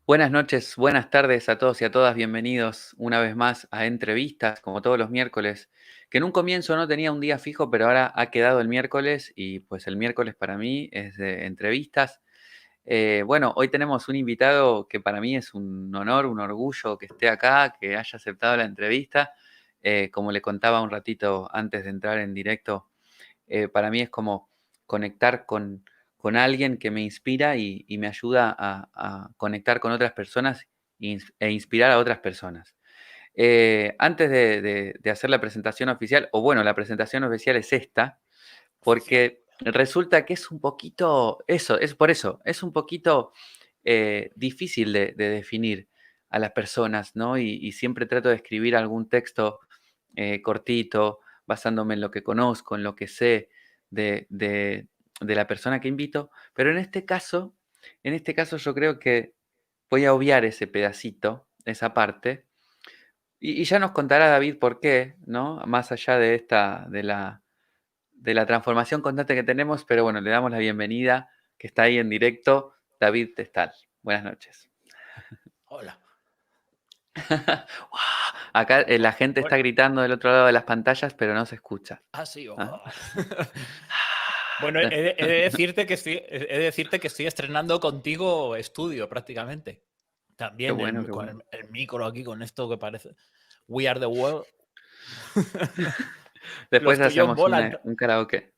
Buenas noches, buenas tardes a todos y a todas. Bienvenidos una vez más a Entrevistas, como todos los miércoles, que en un comienzo no tenía un día fijo, pero ahora ha quedado el miércoles y pues el miércoles para mí es de entrevistas. Bueno, hoy tenemos un invitado que para mí es un honor, un orgullo que esté acá, que haya aceptado la entrevista. Como le contaba un ratito antes de entrar en directo, para mí es como conectar con alguien que me inspira y me ayuda a conectar con otras personas e inspirar a otras personas. Antes de hacer la presentación oficial, o bueno, la presentación oficial es esta, Oficial. porque resulta que es un poquito, eso, es por eso, es un poquito difícil de definir a las personas, ¿no? Y siempre trato de escribir algún texto cortito, basándome en lo que conozco, en lo que sé de la persona que invito, pero en este caso yo creo que voy a obviar ese pedacito, esa parte, y ya nos contará David por qué, ¿no? Más allá de de la transformación constante que tenemos, pero bueno, le damos la bienvenida, que está ahí en directo, David Testal. Buenas noches. Hola. Acá la gente está Bueno, gritando del otro lado de las pantallas, pero no se escucha. sí. ¿Ah? Bueno, he de decirte que estoy estrenando contigo estudio prácticamente. Qué También bueno, qué con bueno. el micro aquí, con esto que parece. We are the world. Después Los tuyos hacemos volan. un karaoke.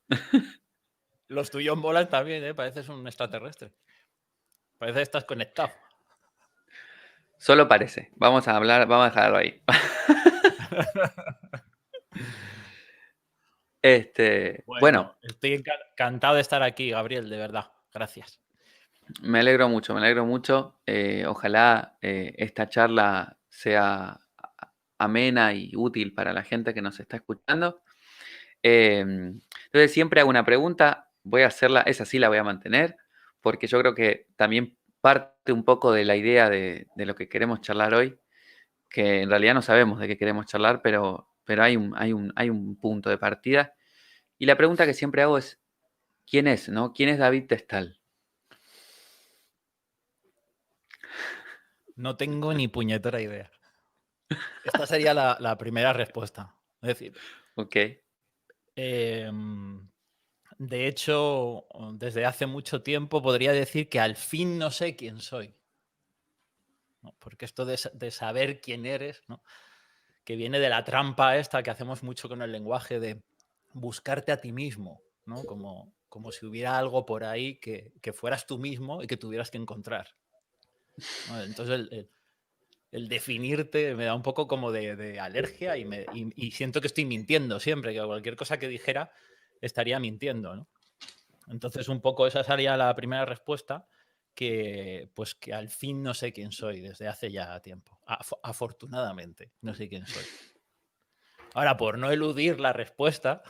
Los tuyos volan también, ¿eh? Pareces un extraterrestre. Parece que estás conectado. Solo parece. Vamos a hablar, vamos a dejarlo ahí. Bueno, Bueno, estoy encantado de estar aquí, Gabriel, de verdad. Gracias. me alegro mucho, me alegro mucho. Ojalá esta charla sea amena y útil para la gente que nos está escuchando. Entonces siempre hago una pregunta, voy a hacerla, esa sí la voy a mantener, porque yo creo que también parte un poco de la idea de lo que queremos charlar hoy, que en realidad no sabemos de qué queremos charlar, pero hay un punto de partida. Y la pregunta que siempre hago es, ¿quién es, no? ¿Quién es David Testal? No tengo ni puñetera idea. Esta sería la primera respuesta. Es decir, ¿Ok? em, de hecho, desde hace mucho tiempo podría decir que al fin no sé quién soy, ¿no? Porque esto de saber quién eres, ¿no? Que viene de la trampa esta que hacemos mucho con el lenguaje de buscarte a ti mismo, ¿no? Como si hubiera algo por ahí que fueras tú mismo y que tuvieras que encontrar, ¿no? Entonces el definirte me da un poco como de alergia y siento que estoy mintiendo siempre, que cualquier cosa que dijera estaría mintiendo, ¿no? Entonces, un poco esa sería la primera respuesta, que pues que al fin no sé quién soy desde hace ya tiempo. Afortunadamente, no sé quién soy. Ahora, por no eludir la respuesta,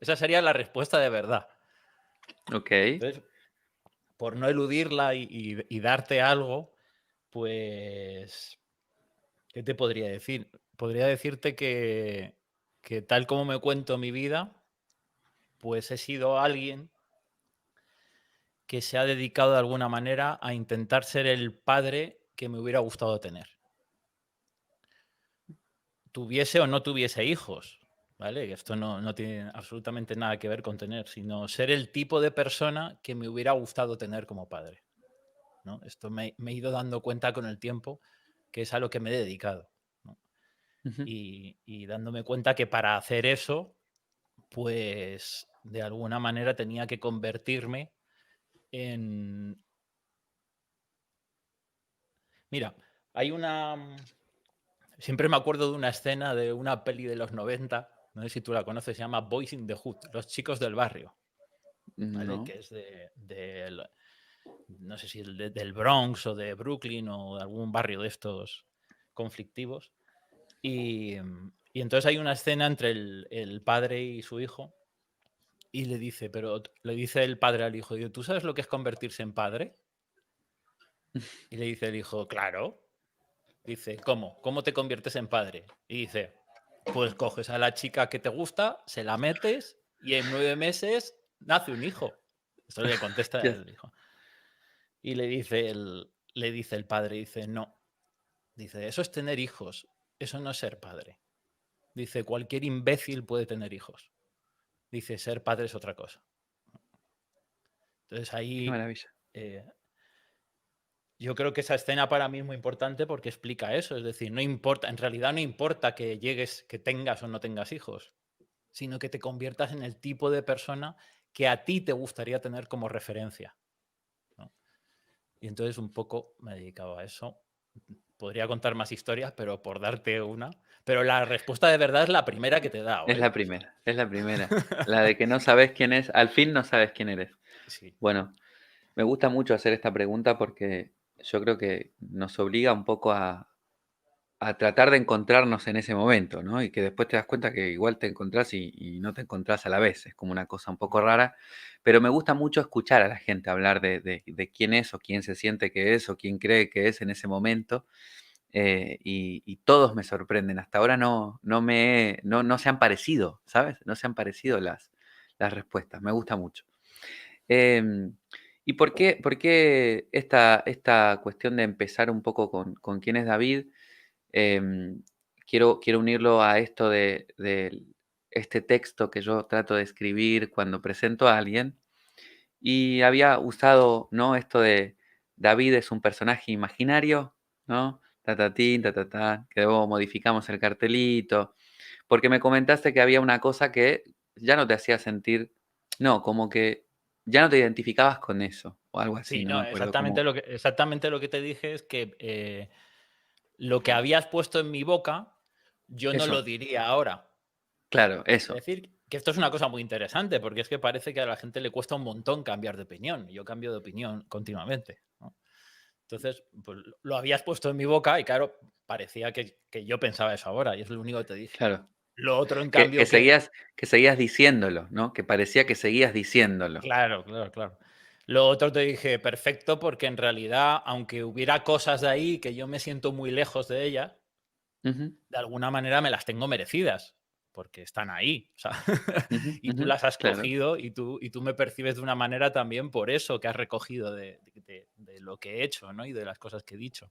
esa sería la respuesta de verdad. ¿Ok? Entonces, por no eludirla y darte algo, pues, ¿qué te podría decir? Podría decirte que tal como me cuento mi vida, pues he sido alguien que se ha dedicado de alguna manera a intentar ser el padre que me hubiera gustado tener. Tuviese o no tuviese hijos, ¿vale? Que esto no tiene absolutamente nada que ver con tener, sino ser el tipo de persona que me hubiera gustado tener como padre, ¿no? Esto me he ido dando cuenta con el tiempo que es a lo que me he dedicado, ¿no? Ujú. Y dándome cuenta que para hacer eso, pues de alguna manera tenía que convertirme en... Mira, hay una... Siempre me acuerdo de una escena de una peli de los 90, no sé si tú la conoces, se llama Boys in the Hood, Los chicos del barrio, ¿vale? No. Que es no sé si del Bronx o de Brooklyn o de algún barrio de estos conflictivos. Y entonces hay una escena entre el padre y su hijo y le dice el padre al hijo, ¿tú sabes lo que es convertirse en padre? Y le dice el hijo, claro. Dice, ¿cómo? ¿Cómo te conviertes en padre? Y dice, pues coges a la chica que te gusta, se la metes y en 9 meses nace un hijo. Esto le contesta Yes. el hijo. Y le dice le dice el padre, dice, no, dice, eso es tener hijos, eso no es ser padre. Dice, cualquier imbécil puede tener hijos. Dice, ser padre es otra cosa. Entonces Qué ahí maravilla. yo creo que esa escena para mí es muy importante porque explica eso. Es decir, no importa, en realidad no importa que llegues, que tengas o no tengas hijos, sino que te conviertas en el tipo de persona que a ti te gustaría tener como referencia, ¿no? Y entonces un poco me he dedicado a eso. Podría contar más historias, pero por darte una. Pero la respuesta de verdad es la primera que te he dado, Es ¿eh? la primera, es la primera. La de que no sabes quién es, al fin no sabes quién eres. Sí. Bueno, me gusta mucho hacer esta pregunta porque yo creo que nos obliga un poco a tratar de encontrarnos en ese momento, ¿no? Y que después te das cuenta que igual te encontrás y no te encontrás a la vez. Es como una cosa un poco rara. Pero me gusta mucho escuchar a la gente hablar de quién es o quién se siente que es o quién cree que es en ese momento. Y todos me sorprenden. Hasta ahora no se han parecido, ¿sabes? No se han parecido las respuestas. Me gusta mucho. Em, ¿Y por qué esta cuestión de empezar un poco con quién es David? Em, quiero unirlo a esto de este texto que yo trato de escribir cuando presento a alguien. Y había usado, ¿no? Esto de David es un personaje imaginario, ¿no? Tatatín, tatatán, que luego modificamos el cartelito. Porque me comentaste que había una cosa que ya no te hacía sentir, no, como que ya no te identificabas con eso, o algo así, Sí, no me no, acuerdo cómo. exactamente lo que te dije es que lo que habías puesto en mi boca, yo no lo Eso, diría ahora. claro, Es eso. decir, que esto es una cosa muy interesante, porque es que parece que a la gente le cuesta un montón cambiar de opinión. Yo cambio de opinión continuamente, ¿no? Entonces, pues, lo habías puesto en mi boca y claro, parecía que yo pensaba eso ahora y es lo único que te dije. Claro. Lo otro, en Que, que cambio, que... seguías, que seguías diciéndolo, ¿no? Que parecía que seguías diciéndolo. Claro, claro, claro. Lo otro te dije, perfecto, porque en realidad, aunque hubiera cosas de ahí que yo me siento muy lejos de ellas, Ujú, de alguna manera me las tengo merecidas, porque están ahí. O sea, ujú, y tú ujú, las has claro. cogido y tú me percibes de una manera también por eso que has recogido de lo que he hecho, ¿no? Y de las cosas que he dicho.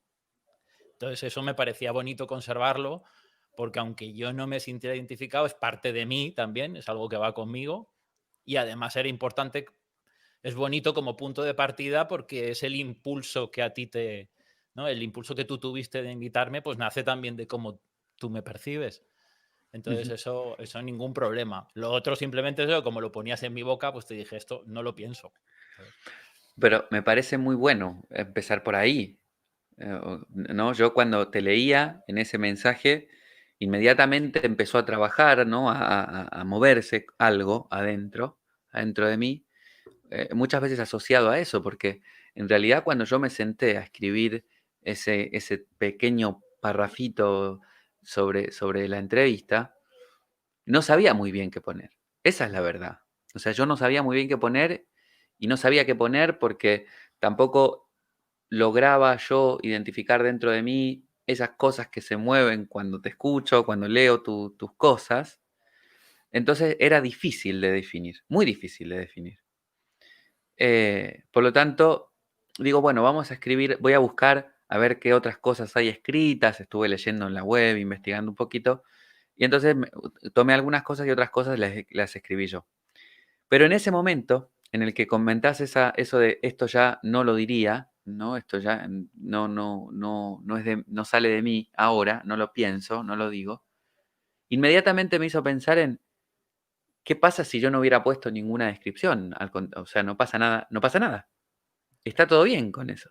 Entonces eso me parecía bonito conservarlo, porque aunque yo no me sintiera identificado, es parte de mí también, es algo que va conmigo. Y además era importante, es bonito como punto de partida porque es el impulso que a ti te, ¿no? El impulso que tú tuviste de invitarme, pues nace también de cómo tú me percibes. Entonces Ujú. eso ningún problema. Lo otro simplemente es eso, como lo ponías en mi boca, pues te dije esto, no lo pienso, ¿sabes? Pero me parece muy bueno empezar por ahí, ¿no? Yo cuando te leía en ese mensaje, inmediatamente empezó a trabajar, ¿no? A moverse algo adentro de mí, muchas veces asociado a eso, porque en realidad cuando yo me senté a escribir ese pequeño parrafito sobre la entrevista, no sabía muy bien qué poner. Esa es la verdad. O sea, yo no sabía muy bien qué poner y no sabía qué poner porque tampoco lograba yo identificar dentro de mí esas cosas que se mueven cuando te escucho, cuando leo tus cosas. Entonces era difícil de definir, muy difícil de definir. Por lo tanto, digo, bueno, vamos a escribir, voy a buscar a ver qué otras cosas hay escritas, estuve leyendo en la web, investigando un poquito, y entonces tomé algunas cosas y otras cosas las escribí yo. Pero en ese momento en el que comentás eso de esto ya no lo diría, ¿no? Esto ya no sale de mí ahora, no lo pienso, no lo digo, inmediatamente me hizo pensar en qué pasa si yo no hubiera puesto ninguna descripción. O sea, no pasa nada, no pasa nada. Está todo bien con eso.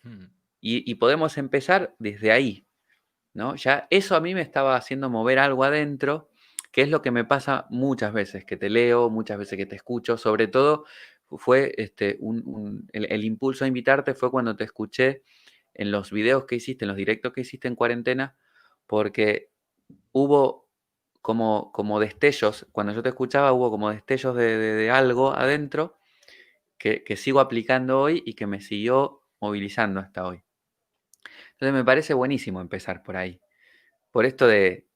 Mm. Y podemos empezar desde ahí, ¿no? Ya eso a mí me estaba haciendo mover algo adentro, que es lo que me pasa muchas veces, que te leo, muchas veces que te escucho, sobre todo fue el impulso a invitarte fue cuando te escuché en los videos que hiciste, en los directos que hiciste en cuarentena, porque hubo como destellos, cuando yo te escuchaba hubo como destellos de algo adentro que sigo aplicando hoy y que me siguió movilizando hasta hoy. Entonces me parece buenísimo empezar por ahí. Por esto de,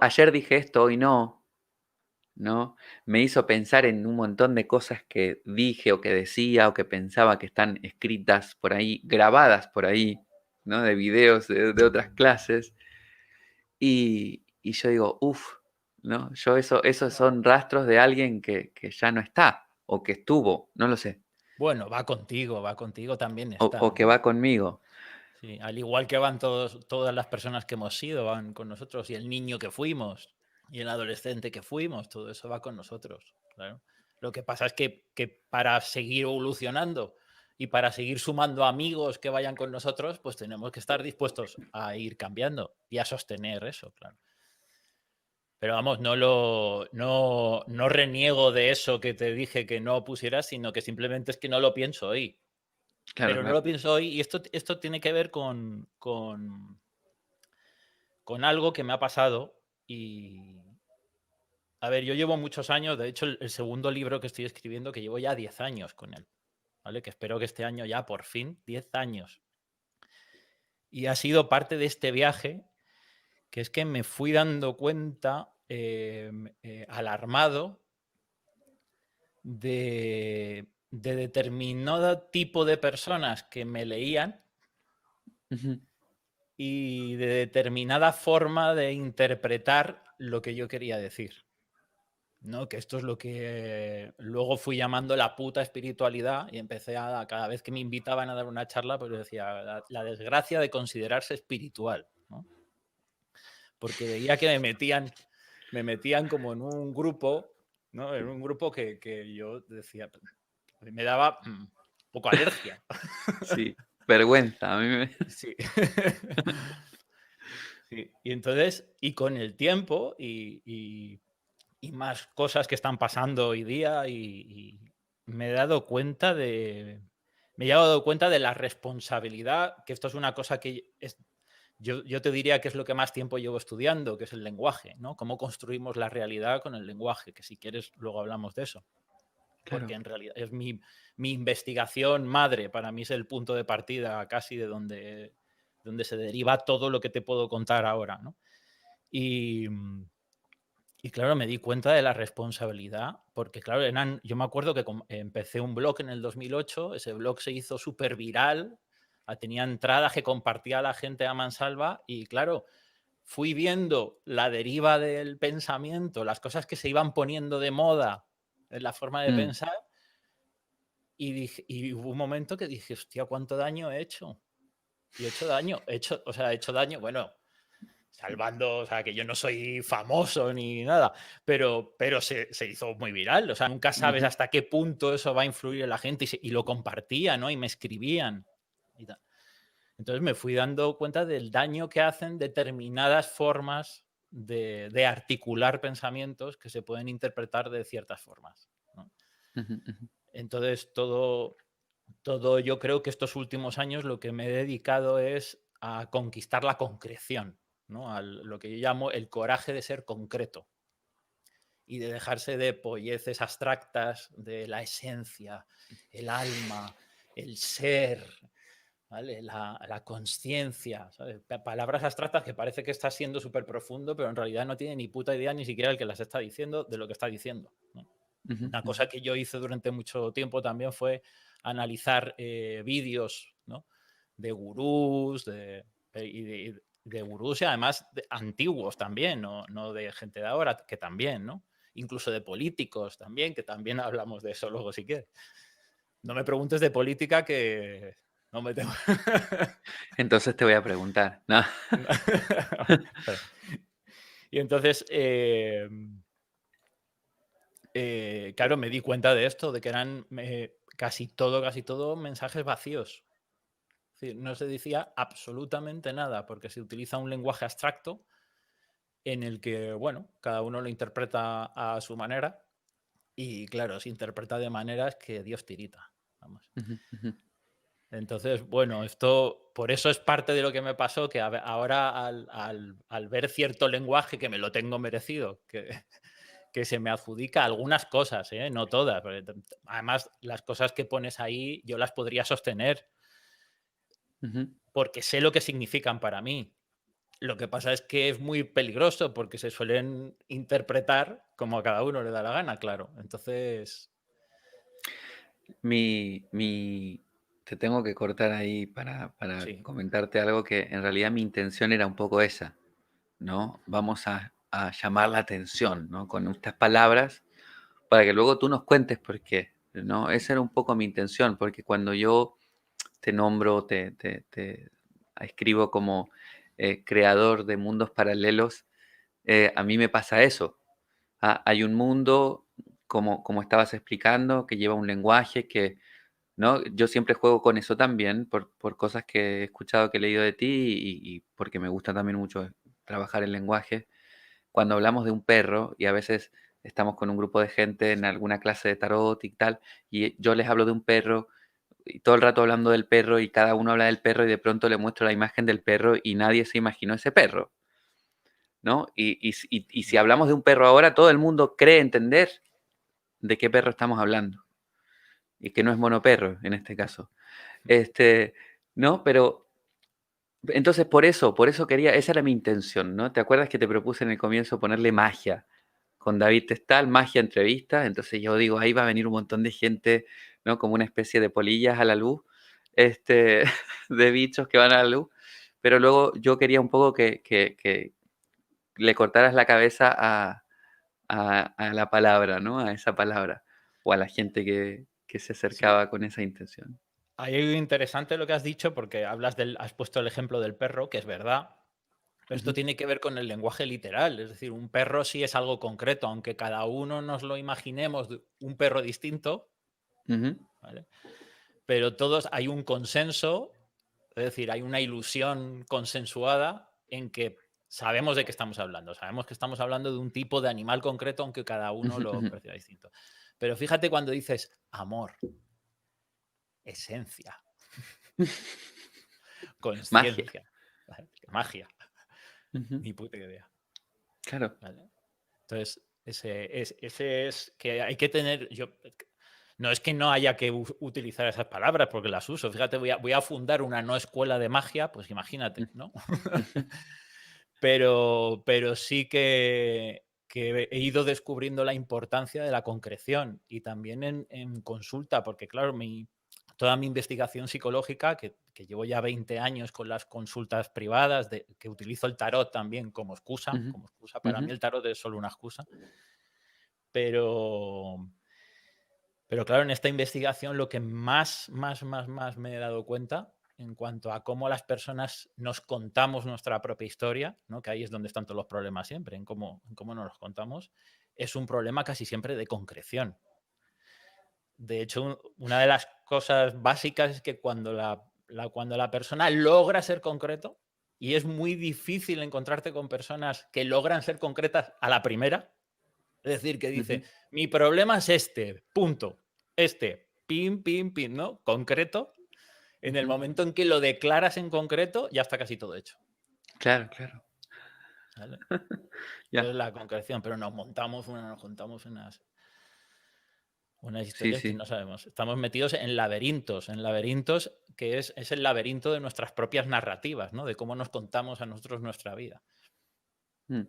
ayer dije esto, hoy no. ¿no? Me hizo pensar en un montón de cosas que dije o que decía o que pensaba que están escritas por ahí, grabadas por ahí, ¿no? De videos de otras clases. Y yo digo, uff, ¿no? Yo esos son rastros de alguien que ya no está o que estuvo, no lo sé, Bueno, va contigo también o está, que ¿no? va conmigo. Sí, al igual que van todas las personas que hemos sido, van con nosotros, y el niño que fuimos, y el adolescente que fuimos, todo eso va con nosotros, claro. Lo que pasa es que para seguir evolucionando y para seguir sumando amigos que vayan con nosotros, pues tenemos que estar dispuestos a ir cambiando y a sostener eso, claro. Pero vamos, no reniego de eso que te dije que no pusieras, sino que simplemente es que no lo pienso hoy. Claro, Pero no lo pienso hoy, y esto tiene que ver con algo que me ha pasado. Y a ver, yo llevo muchos años, de hecho el segundo libro que estoy escribiendo, que llevo ya 10 años con él, ¿vale? Que espero que este año ya por fin, 10 años. Y ha sido parte de este viaje, que es que me fui dando cuenta, alarmado, de determinado tipo de personas que me leían ujú, y de determinada forma de interpretar lo que yo quería decir, ¿no? Que esto es lo que luego fui llamando la puta espiritualidad, y empecé a, cada vez que me invitaban a dar una charla, pues decía, la desgracia de considerarse espiritual, ¿no? Porque veía que me metían como en un grupo, ¿no? En un grupo que yo decía, me daba un poco alergia. sí, vergüenza. A mí me... Sí. Sí. Y entonces, y con el tiempo y más cosas que están pasando hoy día, y me he dado cuenta me he dado cuenta de la responsabilidad, que esto es una cosa que yo te diría que es lo que más tiempo llevo estudiando, que es el lenguaje, ¿no? Cómo construimos la realidad con el lenguaje, que si quieres luego hablamos de eso, porque Claro, en realidad es mi investigación madre, para mí es el punto de partida casi de donde se deriva todo lo que te puedo contar ahora, ¿no? Y, y claro, me di cuenta de la responsabilidad, porque claro, yo me acuerdo que empecé un blog en el 2008, ese blog se hizo súper viral, tenía entradas que compartía la gente a mansalva, y claro, fui viendo la deriva del pensamiento, las cosas que se iban poniendo de moda en la forma de mm, pensar, y hubo un momento que dije, hostia, ¿cuánto daño he hecho? Y he hecho daño, he hecho daño, bueno, salvando, o sea, que yo no soy famoso ni nada, pero se hizo muy viral, o sea, nunca sabes ujú, hasta qué punto eso va a influir en la gente, y lo compartían, ¿no? Y me escribían. Y tal. Entonces me fui dando cuenta del daño que hacen determinadas formas de articular pensamientos que se pueden interpretar de ciertas formas, ¿no? ujú, ujú. Entonces, yo creo que estos últimos años lo que me he dedicado es a conquistar la concreción, ¿no? Lo que yo llamo el coraje de ser concreto y de dejarse de polleces abstractas de la esencia, el alma, el ser, ¿vale? La conciencia, ¿sabes? Palabras abstractas que parece que está siendo súper profundo, pero en realidad no tiene ni puta idea ni siquiera el que las está diciendo de lo que está diciendo, ¿no? Ujú, Una ujú. cosa que yo hice durante mucho tiempo también fue analizar vídeos, ¿no? De gurús, de gurús, y además antiguos también, no de gente de ahora, que también, ¿no? Incluso de políticos también, que también hablamos de eso luego si quieres. No me preguntes de política, que no me tengo... Entonces te voy a preguntar. No. Espera. Y entonces, claro, me di cuenta de esto, de que eran casi todo mensajes vacíos. Es decir, no se decía absolutamente nada, porque se utiliza un lenguaje abstracto en el que, bueno, cada uno lo interpreta a su manera, y claro, se interpreta de maneras que Dios tirita. Vamos. Ujú, ujú. Entonces, bueno, esto por eso es parte de lo que me pasó, que ahora al ver cierto lenguaje que me lo tengo merecido, que se me adjudica algunas cosas, ¿eh? No todas, además las cosas que pones ahí yo las podría sostener Ujú. porque sé lo que significan para mí. Lo que pasa es que es muy peligroso porque se suelen interpretar como a cada uno le da la gana, claro. Entonces, Mi, mi, te tengo que cortar ahí para sí. comentarte algo que en realidad mi intención era un poco esa, ¿no? Vamos a llamar la atención, ¿no? Con estas palabras para que luego tú nos cuentes por qué, ¿no? Esa era un poco mi intención, porque cuando yo te nombro, te escribo como creador de mundos paralelos, a mí me pasa eso. Hay un mundo, como estabas explicando, que lleva un lenguaje que, ¿no? Yo siempre juego con eso también, por cosas que he escuchado, que he leído de ti y porque me gusta también mucho trabajar el lenguaje. Cuando hablamos de un perro y a veces estamos con un grupo de gente en alguna clase de tarot y tal, y yo les hablo de un perro y todo el rato hablando del perro y cada uno habla del perro y de pronto le muestro la imagen del perro y nadie se imaginó ese perro, ¿no? Y si hablamos de un perro ahora, todo el mundo cree entender de qué perro estamos hablando y que no es monoperro en este caso. Este, ¿no? Pero entonces por eso quería, esa era mi intención, ¿no? ¿Te acuerdas que te propuse en el comienzo ponerle magia? Con David Testal, magia entrevista, entonces yo digo, ahí va a venir un montón de gente, ¿no? Como una especie de polillas a la luz, este, de bichos que van a la luz, pero luego yo quería un poco que le cortaras la cabeza a la palabra, ¿no? A esa palabra, o a la gente que se Sí. acercaba con esa intención. Ahí hay algo interesante lo que has dicho, porque has puesto el ejemplo del perro, que es verdad. Pero esto Ujú, tiene que ver con el lenguaje literal. Es decir, un perro sí es algo concreto, aunque cada uno nos lo imaginemos de un perro distinto, ujú, ¿vale? Pero todos hay un consenso, es decir, hay una ilusión consensuada en que sabemos de qué estamos hablando. Sabemos que estamos hablando de un tipo de animal concreto, aunque cada uno ujú, lo ujú. perciba distinto. Pero fíjate cuando dices amor, esencia, Magia. conciencia, ¿vale? Magia, Ujú, ni puta idea. claro. ¿Vale? Entonces, ese es que hay que tener. No es que no haya que utilizar esas palabras porque las uso. Fíjate, voy a fundar una no escuela de magia, pues imagínate, ¿no? Ujú, Pero sí que he ido descubriendo la importancia de la concreción y también en consulta, porque claro, toda mi investigación psicológica, que llevo ya 20 años con las consultas privadas, que utilizo el tarot también ujú, como excusa. Para ujú. mí el tarot es solo una excusa, pero, pero claro, en esta investigación lo que más me he dado cuenta en cuanto a cómo las personas nos contamos nuestra propia historia, ¿no? Que ahí es donde están todos los problemas siempre, en cómo nos los contamos, es un problema casi siempre de concreción. De hecho, una de las cosas básicas es que cuando la persona logra ser concreto, y es muy difícil encontrarte con personas que logran ser concretas a la primera, es decir, que dice, Ujú, mi problema es este, punto, este, pim, pim, pim, ¿no? Concreto. En el ujú. momento en que lo declaras en concreto, ya está casi todo hecho. Claro, claro. ¿Vale? Eso Ya. es la concreción, pero nos juntamos unas Sí, historias que sí. no sabemos. Estamos metidos en laberintos que es el laberinto de nuestras propias narrativas, ¿no? De cómo nos contamos a nosotros nuestra vida. Mm.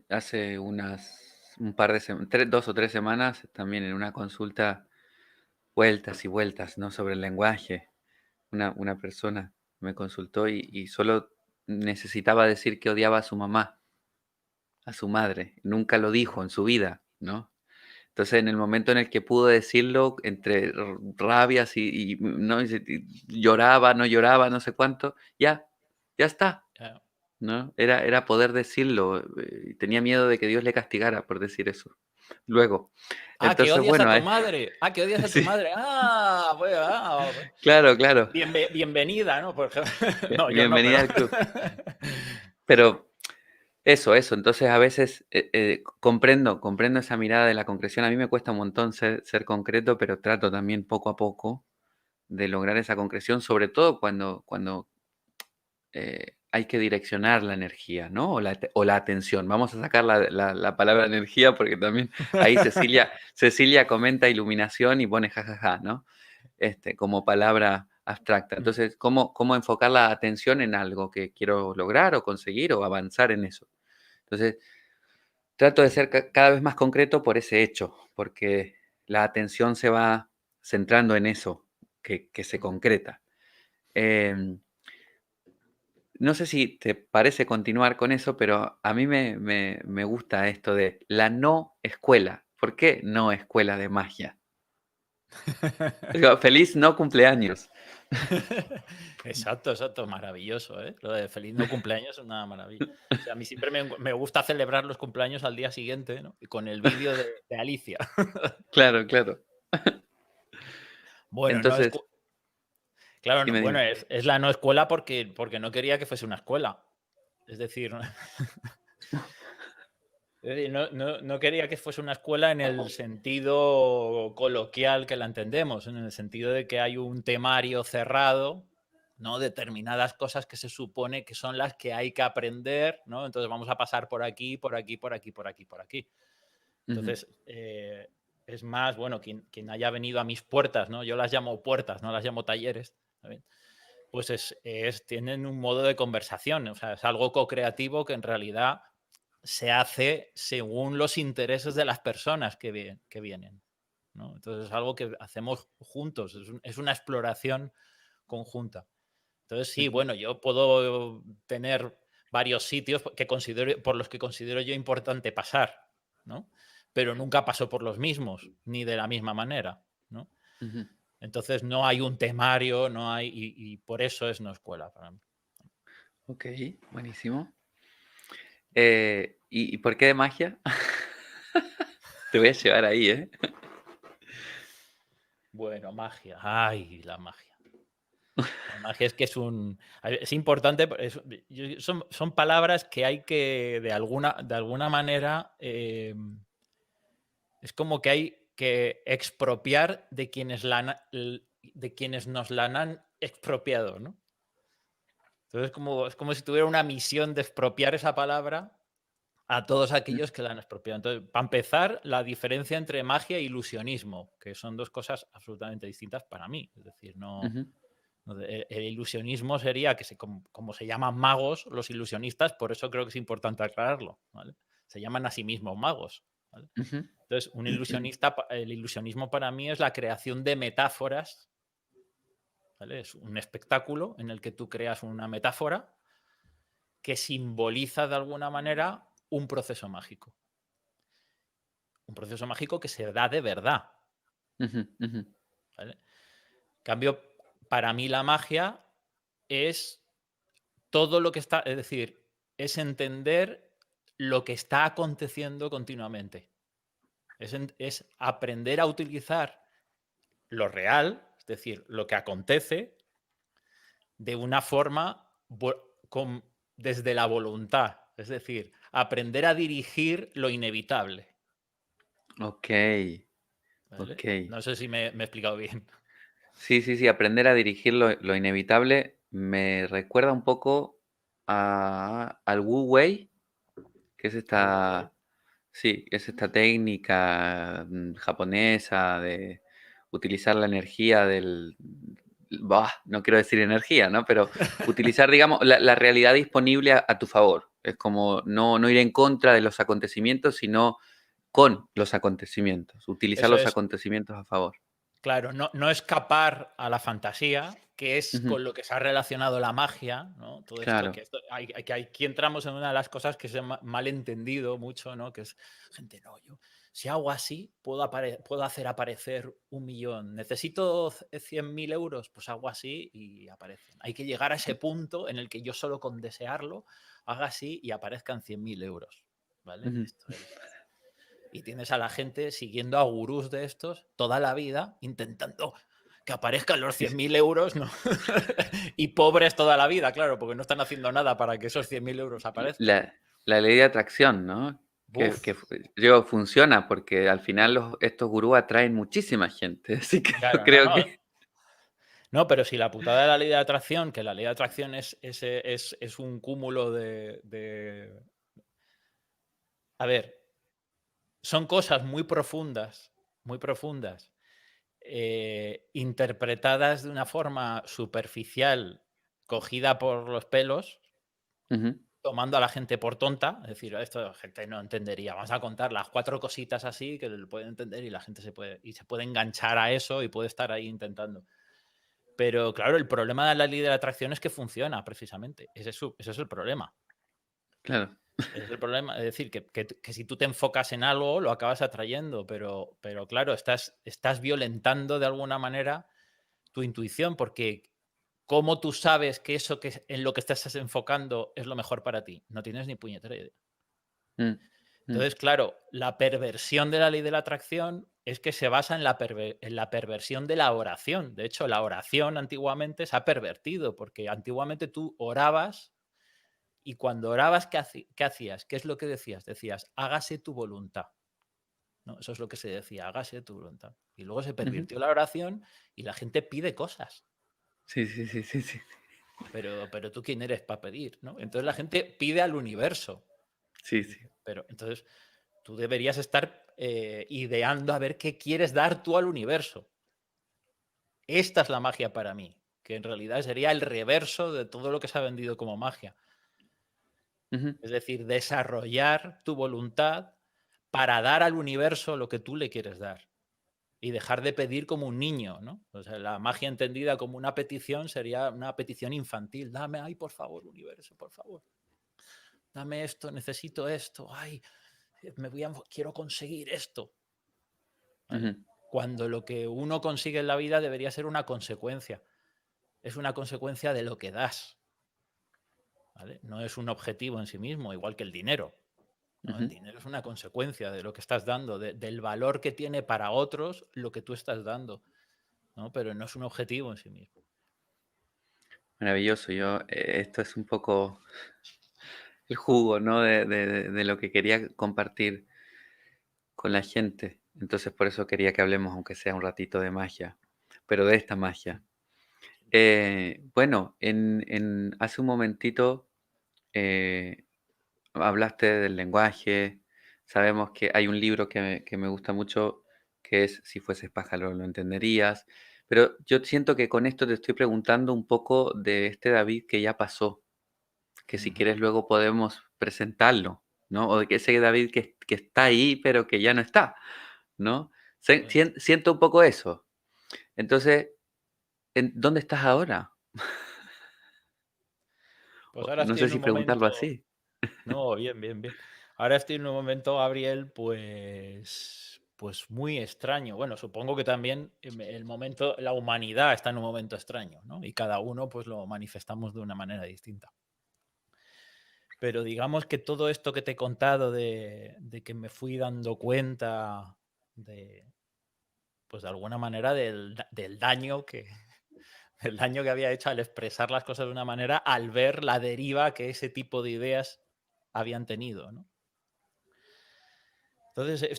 Hace un par de semanas, 2 o 3 semanas, también en una consulta, vueltas y vueltas, ¿no? Sobre el lenguaje. Una persona me consultó y solo necesitaba decir que odiaba a su mamá, a su madre. Nunca lo dijo en su vida, ¿no? Entonces, en el momento en el que pudo decirlo, entre rabias ¿no? Y lloraba, no lloraba, no sé cuánto, ya está, Ya. ¿no? Era poder decirlo. Tenía miedo de que Dios le castigara por decir eso. Luego, Ah, que entonces, odias a bueno, tu madre. Ah, que odias a tu sí, madre. Ah, bueno, claro, claro. bienvenida, ¿no? Por ejemplo. No, yo no, pero. Bienvenida al club. Pero eso. Entonces, a veces comprendo esa mirada de la concreción. A mí me cuesta un montón ser concreto, pero trato también poco a poco de lograr esa concreción, sobre todo cuando hay que direccionar la energía, ¿no? O la atención. Vamos a sacar la palabra energía porque también ahí Cecilia comenta iluminación y pone jajaja, ¿no? Como palabra abstracta. Entonces, ¿cómo enfocar la atención en algo que quiero lograr o conseguir o avanzar en eso? Entonces, trato de ser cada vez más concreto por ese hecho, porque la atención se va centrando en eso que se concreta. Em, no sé si te parece continuar con eso, pero a mí me gusta esto de la no escuela. ¿Por qué no escuela de magia? Digo, feliz no cumpleaños. Exacto, exacto, maravilloso, ¿eh? Lo de feliz no cumpleaños es una maravilla. O sea, a mí siempre me gusta celebrar los cumpleaños al día siguiente, ¿no? Y con el vídeo de Alicia. Claro, claro. Bueno, no es... Entonces, Claro, dime, bueno, dime. es la no escuela porque no quería que fuese una escuela. Es decir, no quería que fuese una escuela en el sentido coloquial que la entendemos, en el sentido de que hay un temario cerrado, ¿no? Determinadas cosas que se supone que son las que hay que aprender, ¿no? Entonces vamos a pasar por aquí, por aquí, por aquí, por aquí, por aquí. Ujú, Entonces, es más, bueno, quien haya venido a mis puertas, ¿no? Yo las llamo puertas, no las llamo talleres, ¿sabes? Pues tienen un modo de conversación, o sea, es algo co-creativo que en realidad se hace según los intereses de las personas que vienen, ¿no? Entonces es algo que hacemos juntos, es una exploración conjunta. Entonces sí, ujú, bueno, yo puedo tener varios sitios por los que considero yo importante pasar, ¿no? Pero nunca paso por los mismos, ni de la misma manera, ¿no? ujú. Entonces no hay un temario, no hay, y por eso es no escuela para mí. Ok, buenísimo. ¿Y por qué de magia? Te voy a llevar ahí, ¿eh? Bueno, magia. Ay, la magia. La magia es que es importante, son palabras que hay que, de alguna manera, es como que hay que expropiar de quienes nos la han expropiado, ¿no? Entonces es como si tuviera una misión de expropiar esa palabra a todos Mm, aquellos que la han expropiado. Entonces, para empezar, la diferencia entre magia e ilusionismo, que son dos cosas absolutamente distintas para mí. Es decir, ujú, el ilusionismo sería que como se llaman magos los ilusionistas, por eso creo que es importante aclararlo, ¿vale? Se llaman a sí mismos magos, ¿vale? ujú. Entonces, el ilusionismo para mí es la creación de metáforas, ¿vale? Es un espectáculo en el que tú creas una metáfora que simboliza de alguna manera un proceso mágico. Un proceso mágico que se da de verdad, Ujú, ujú. ¿vale? En cambio, para mí la magia es todo lo que está, es decir, es entender lo que está aconteciendo continuamente. Es aprender a utilizar lo real, es decir, lo que acontece, de una forma desde la voluntad. Es decir, aprender a dirigir lo inevitable. Ok, ¿Vale? ok. No sé si me he explicado bien. Sí, sí, sí, aprender a dirigir lo inevitable me recuerda un poco al Wu Wei, que es esta, sí, es esta técnica japonesa de utilizar la energía no quiero decir energía, ¿no? Pero utilizar, digamos, la realidad disponible a tu favor. Es como no ir en contra de los acontecimientos, sino con los acontecimientos, utilizar Eso los es, acontecimientos a favor. claro, no escapar a la fantasía, que es Ujú, con lo que se ha relacionado la magia, ¿no? Todo esto, claro. aquí entramos en una de las cosas que se ha mal entendido mucho, ¿no? Que es, gente, no, yo, si hago así, puedo hacer aparecer 1 millón. ¿Necesito 100.000 euros? Pues hago así y aparecen. Hay que llegar a ese punto en el que yo solo con desearlo haga así y aparezcan 100.000 euros, ¿vale? Ujú. Esto es... Y tienes a la gente siguiendo a gurús de estos toda la vida, intentando que aparezcan los Sí, cien sí. mil euros, ¿no? Y pobres toda la vida, claro, porque no están haciendo nada para que esos 100.000 euros aparezcan. La ley de atracción, ¿no? Uf, Digo, funciona porque al final estos gurús atraen muchísima gente, así que yo claro, no, creo no. que... No, pero si la putada de la ley de atracción, que la ley de atracción es un cúmulo A ver, son cosas muy profundas, interpretadas de una forma superficial, cogida por los pelos, Ujú. tomando a la gente por tonta, es decir, esto la gente no entendería. Vamos a contar las 4 cositas así que lo puede entender y la gente se puede enganchar a eso y puede estar ahí intentando. Pero claro, el problema de la ley de la atracción es que funciona precisamente. Ese es el problema. Claro. Ese es el problema. Es decir, que si tú te enfocas en algo, lo acabas atrayendo, pero claro, estás violentando de alguna manera tu intuición, porque ¿cómo tú sabes que eso en lo que estás enfocando es lo mejor para ti? No tienes ni puñetera idea. Mm, mm, Entonces, claro, la perversión de la ley de la atracción es que se basa en la perversión de la oración. De hecho, la oración antiguamente se ha pervertido, porque antiguamente tú orabas y cuando orabas, ¿qué hacías? ¿Qué es lo que decías? Decías, hágase tu voluntad. ¿No? Eso es lo que se decía, hágase tu voluntad. Y luego se ujú. pervirtió la oración y la gente pide cosas. Sí, sí, sí, sí, sí. Pero tú quién eres para pedir, ¿no? Entonces la gente pide al universo. Sí, sí. Pero entonces tú deberías estar ideando a ver qué quieres dar tú al universo. Esta es la magia para mí, que en realidad sería el reverso de todo lo que se ha vendido como magia. Ujú, Es decir, desarrollar tu voluntad para dar al universo lo que tú le quieres dar y dejar de pedir como un niño, ¿no? O sea, la magia entendida como una petición sería una petición infantil. Dame, ay, por favor, universo, por favor. Dame esto, necesito esto, ay, quiero conseguir esto. ¿Vale? ujú, Cuando lo que uno consigue en la vida debería ser una consecuencia. Es una consecuencia de lo que das. ¿Vale? No es un objetivo en sí mismo, igual que el dinero. ¿No? El ujú. dinero es una consecuencia de lo que estás dando, del valor que tiene para otros lo que tú estás dando. ¿No? Pero no es un objetivo en sí mismo. Maravilloso. Esto es un poco el jugo, ¿no? De lo que quería compartir con la gente. Entonces por eso quería que hablemos, aunque sea un ratito de magia, pero de esta magia. Bueno, hace un momentito eh, hablaste del lenguaje. Sabemos que hay un libro que me gusta mucho, que es Si fueses pájaro lo entenderías. Pero yo siento que con esto te estoy preguntando un poco de este David que ya pasó, que si Ujú. quieres luego podemos presentarlo, ¿no? O de que ese David que está ahí, pero que ya no está, ¿no? Bueno, Siento un poco eso. Entonces, ¿dónde estás ahora? pues ahora No estoy sé en si un preguntarlo momento. así. No, bien, bien, bien. Ahora estoy en un momento, Gabriel, pues muy extraño. Bueno, supongo que también el momento, la humanidad está en un momento extraño, ¿no? Y cada uno pues lo manifestamos de una manera distinta. Pero digamos que todo esto que te he contado de que me fui dando cuenta de, pues de alguna manera del daño el daño que había hecho al expresar las cosas de una manera, al ver la deriva que ese tipo de ideas habían tenido, ¿no? Entonces,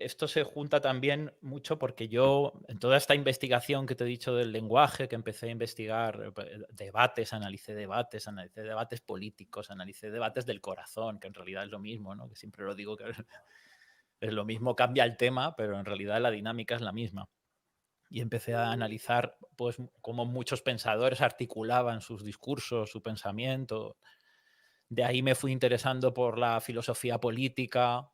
esto se junta también mucho porque yo, en toda esta investigación que te he dicho del lenguaje, que empecé a investigar debates, analicé debates políticos, analicé debates del corazón, que en realidad es lo mismo, ¿no? Que siempre lo digo que es lo mismo, cambia el tema, pero en realidad la dinámica es la misma. Y empecé a analizar pues, cómo muchos pensadores articulaban sus discursos, su pensamiento. De ahí me fui interesando por la filosofía política,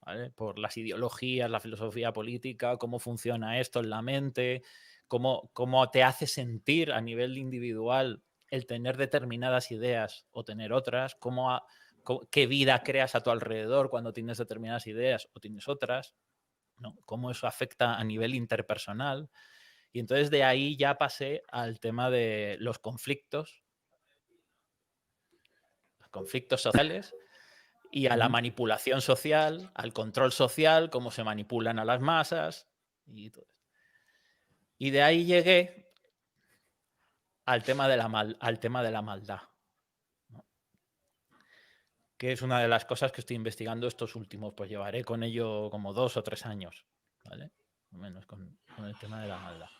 ¿vale? Por las ideologías, la filosofía política, cómo funciona esto en la mente, cómo te hace sentir a nivel individual el tener determinadas ideas o tener otras, qué vida creas a tu alrededor cuando tienes determinadas ideas o tienes otras, ¿no? Cómo eso afecta a nivel interpersonal. Y entonces de ahí ya pasé al tema de los conflictos sociales y a la Ujú, manipulación social, al control social, cómo se manipulan a las masas y todo esto. Y de ahí llegué al tema de la maldad, ¿no? Que es una de las cosas que estoy investigando estos últimos, pues llevaré con ello como 2 o 3 años, ¿vale? Más o menos con el tema de la maldad.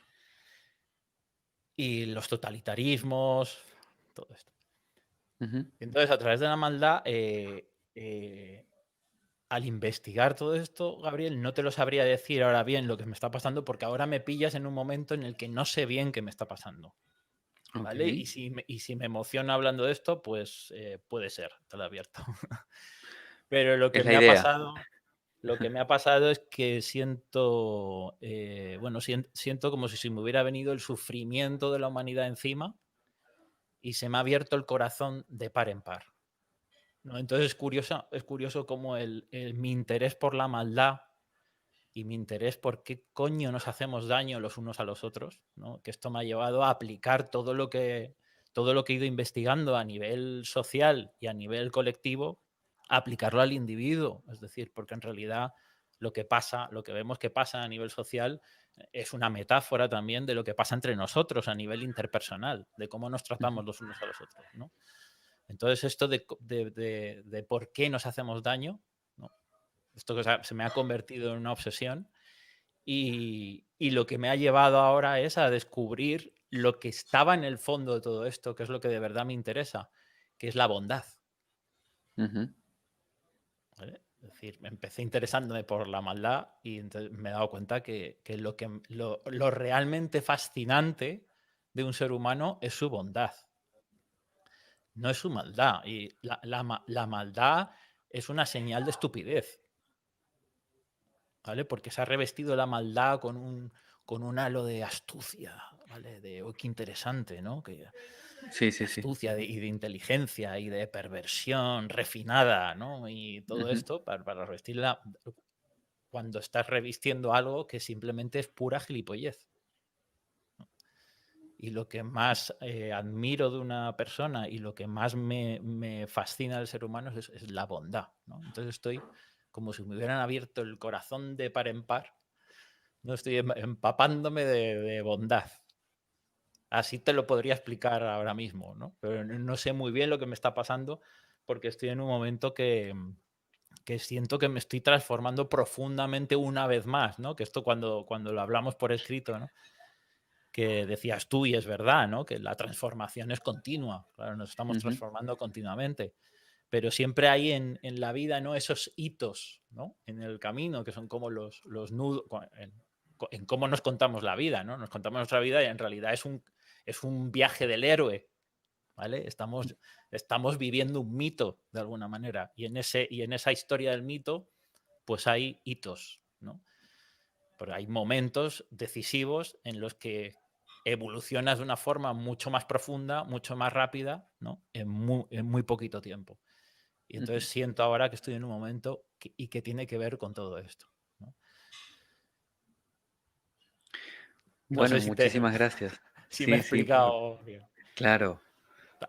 Y los totalitarismos, todo esto. ujú, Y entonces, a través de la maldad, al investigar todo esto, Gabriel, no te lo sabría decir ahora bien lo que me está pasando, porque ahora me pillas en un momento en el que no sé bien qué me está pasando. Ok. ¿Vale? Y si me emociona hablando de esto, pues puede ser, te lo advierto. Pero lo que Es la me ha idea. pasado, lo que me ha pasado es que siento, bueno, siento como si me hubiera venido el sufrimiento de la humanidad encima y se me ha abierto el corazón de par en par, ¿no? Entonces es curioso cómo mi interés por la maldad y mi interés por qué coño nos hacemos daño los unos a los otros, ¿no? Que esto me ha llevado a aplicar todo lo que he ido investigando a nivel social y a nivel colectivo, a aplicarlo al individuo. Es decir, porque en realidad lo que pasa, lo que vemos que pasa a nivel social es una metáfora también de lo que pasa entre nosotros a nivel interpersonal, de cómo nos Ujú. tratamos los unos a los otros, ¿no? Entonces, esto de por qué nos hacemos daño, ¿no? Esto que se me ha convertido en una obsesión y lo que me ha llevado ahora es a descubrir lo que estaba en el fondo de todo esto, que es lo que de verdad me interesa, que es la bondad. Ujú. ¿Vale? Es decir, me empecé interesándome por la maldad y entonces me he dado cuenta que lo realmente fascinante de un ser humano es su bondad, no es su maldad. Y la maldad es una señal de estupidez. ¿Vale? Porque se ha revestido la maldad con un halo de astucia, ¿vale? De, oh, qué interesante, ¿no? Que, Sí, de sí, sí. astucia y de inteligencia y de perversión refinada, ¿no? Y todo Ujú. esto para revestirla cuando estás revistiendo algo que simplemente es pura gilipollez. Y lo que más admiro de una persona y lo que más me fascina del ser humano es la bondad, ¿no? Entonces estoy como si me hubieran abierto el corazón de par en par. No estoy empapándome de bondad. Así te lo podría explicar ahora mismo, ¿no? Pero no sé muy bien lo que me está pasando porque estoy en un momento que siento que me estoy transformando profundamente una vez más, ¿no? Que esto cuando lo hablamos por escrito, ¿no? Que decías tú y es verdad, ¿no? Que la transformación es continua. Claro, nos estamos Ujú. transformando continuamente. Pero siempre hay en la vida, ¿no? Esos hitos, ¿no? En el camino, que son como los nudos, en cómo nos contamos la vida, ¿no? Nos contamos nuestra vida y en realidad es un viaje del héroe, ¿vale? Estamos viviendo un mito, de alguna manera, y en esa historia del mito, pues hay hitos, ¿no? Pero hay momentos decisivos en los que evolucionas de una forma mucho más profunda, mucho más rápida, ¿no? En muy poquito tiempo. Y entonces Ujú. siento ahora que estoy en un momento y que tiene que ver con todo esto, ¿no? No sé Bueno, muchísimas gracias. si me he Sí, sí, explicado bien. claro,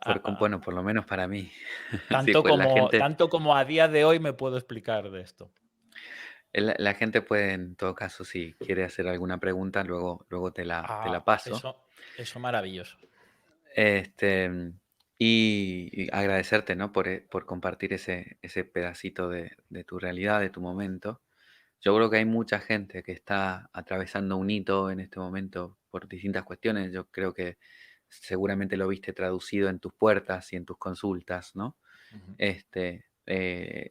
A- bueno, por lo menos para mí. Sí, tanto pues la gente, tanto como a día de hoy me puedo explicar de esto. la gente puede, en todo caso, si quiere hacer alguna pregunta, luego te la paso. Eso maravilloso. Este, y agradecerte, ¿no? Por compartir ese pedacito de tu realidad, de tu momento. Yo creo que hay mucha gente que está atravesando un hito en este momento por distintas cuestiones. Yo creo que seguramente lo viste traducido en tus puertas y en tus consultas, ¿no? Ujú.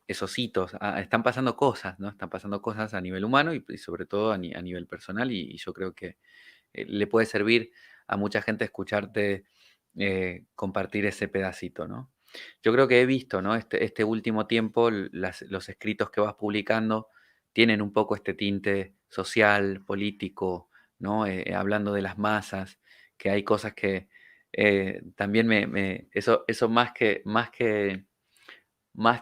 Esos hitos, están pasando cosas, ¿no? Están pasando cosas a nivel humano y sobre todo a nivel personal y yo creo que le puede servir a mucha gente escucharte compartir ese pedacito, ¿no? Yo creo que he visto, ¿no? Este último tiempo, los escritos que vas publicando tienen un poco este tinte social, político, ¿no? Hablando de las masas, que hay cosas que también eso más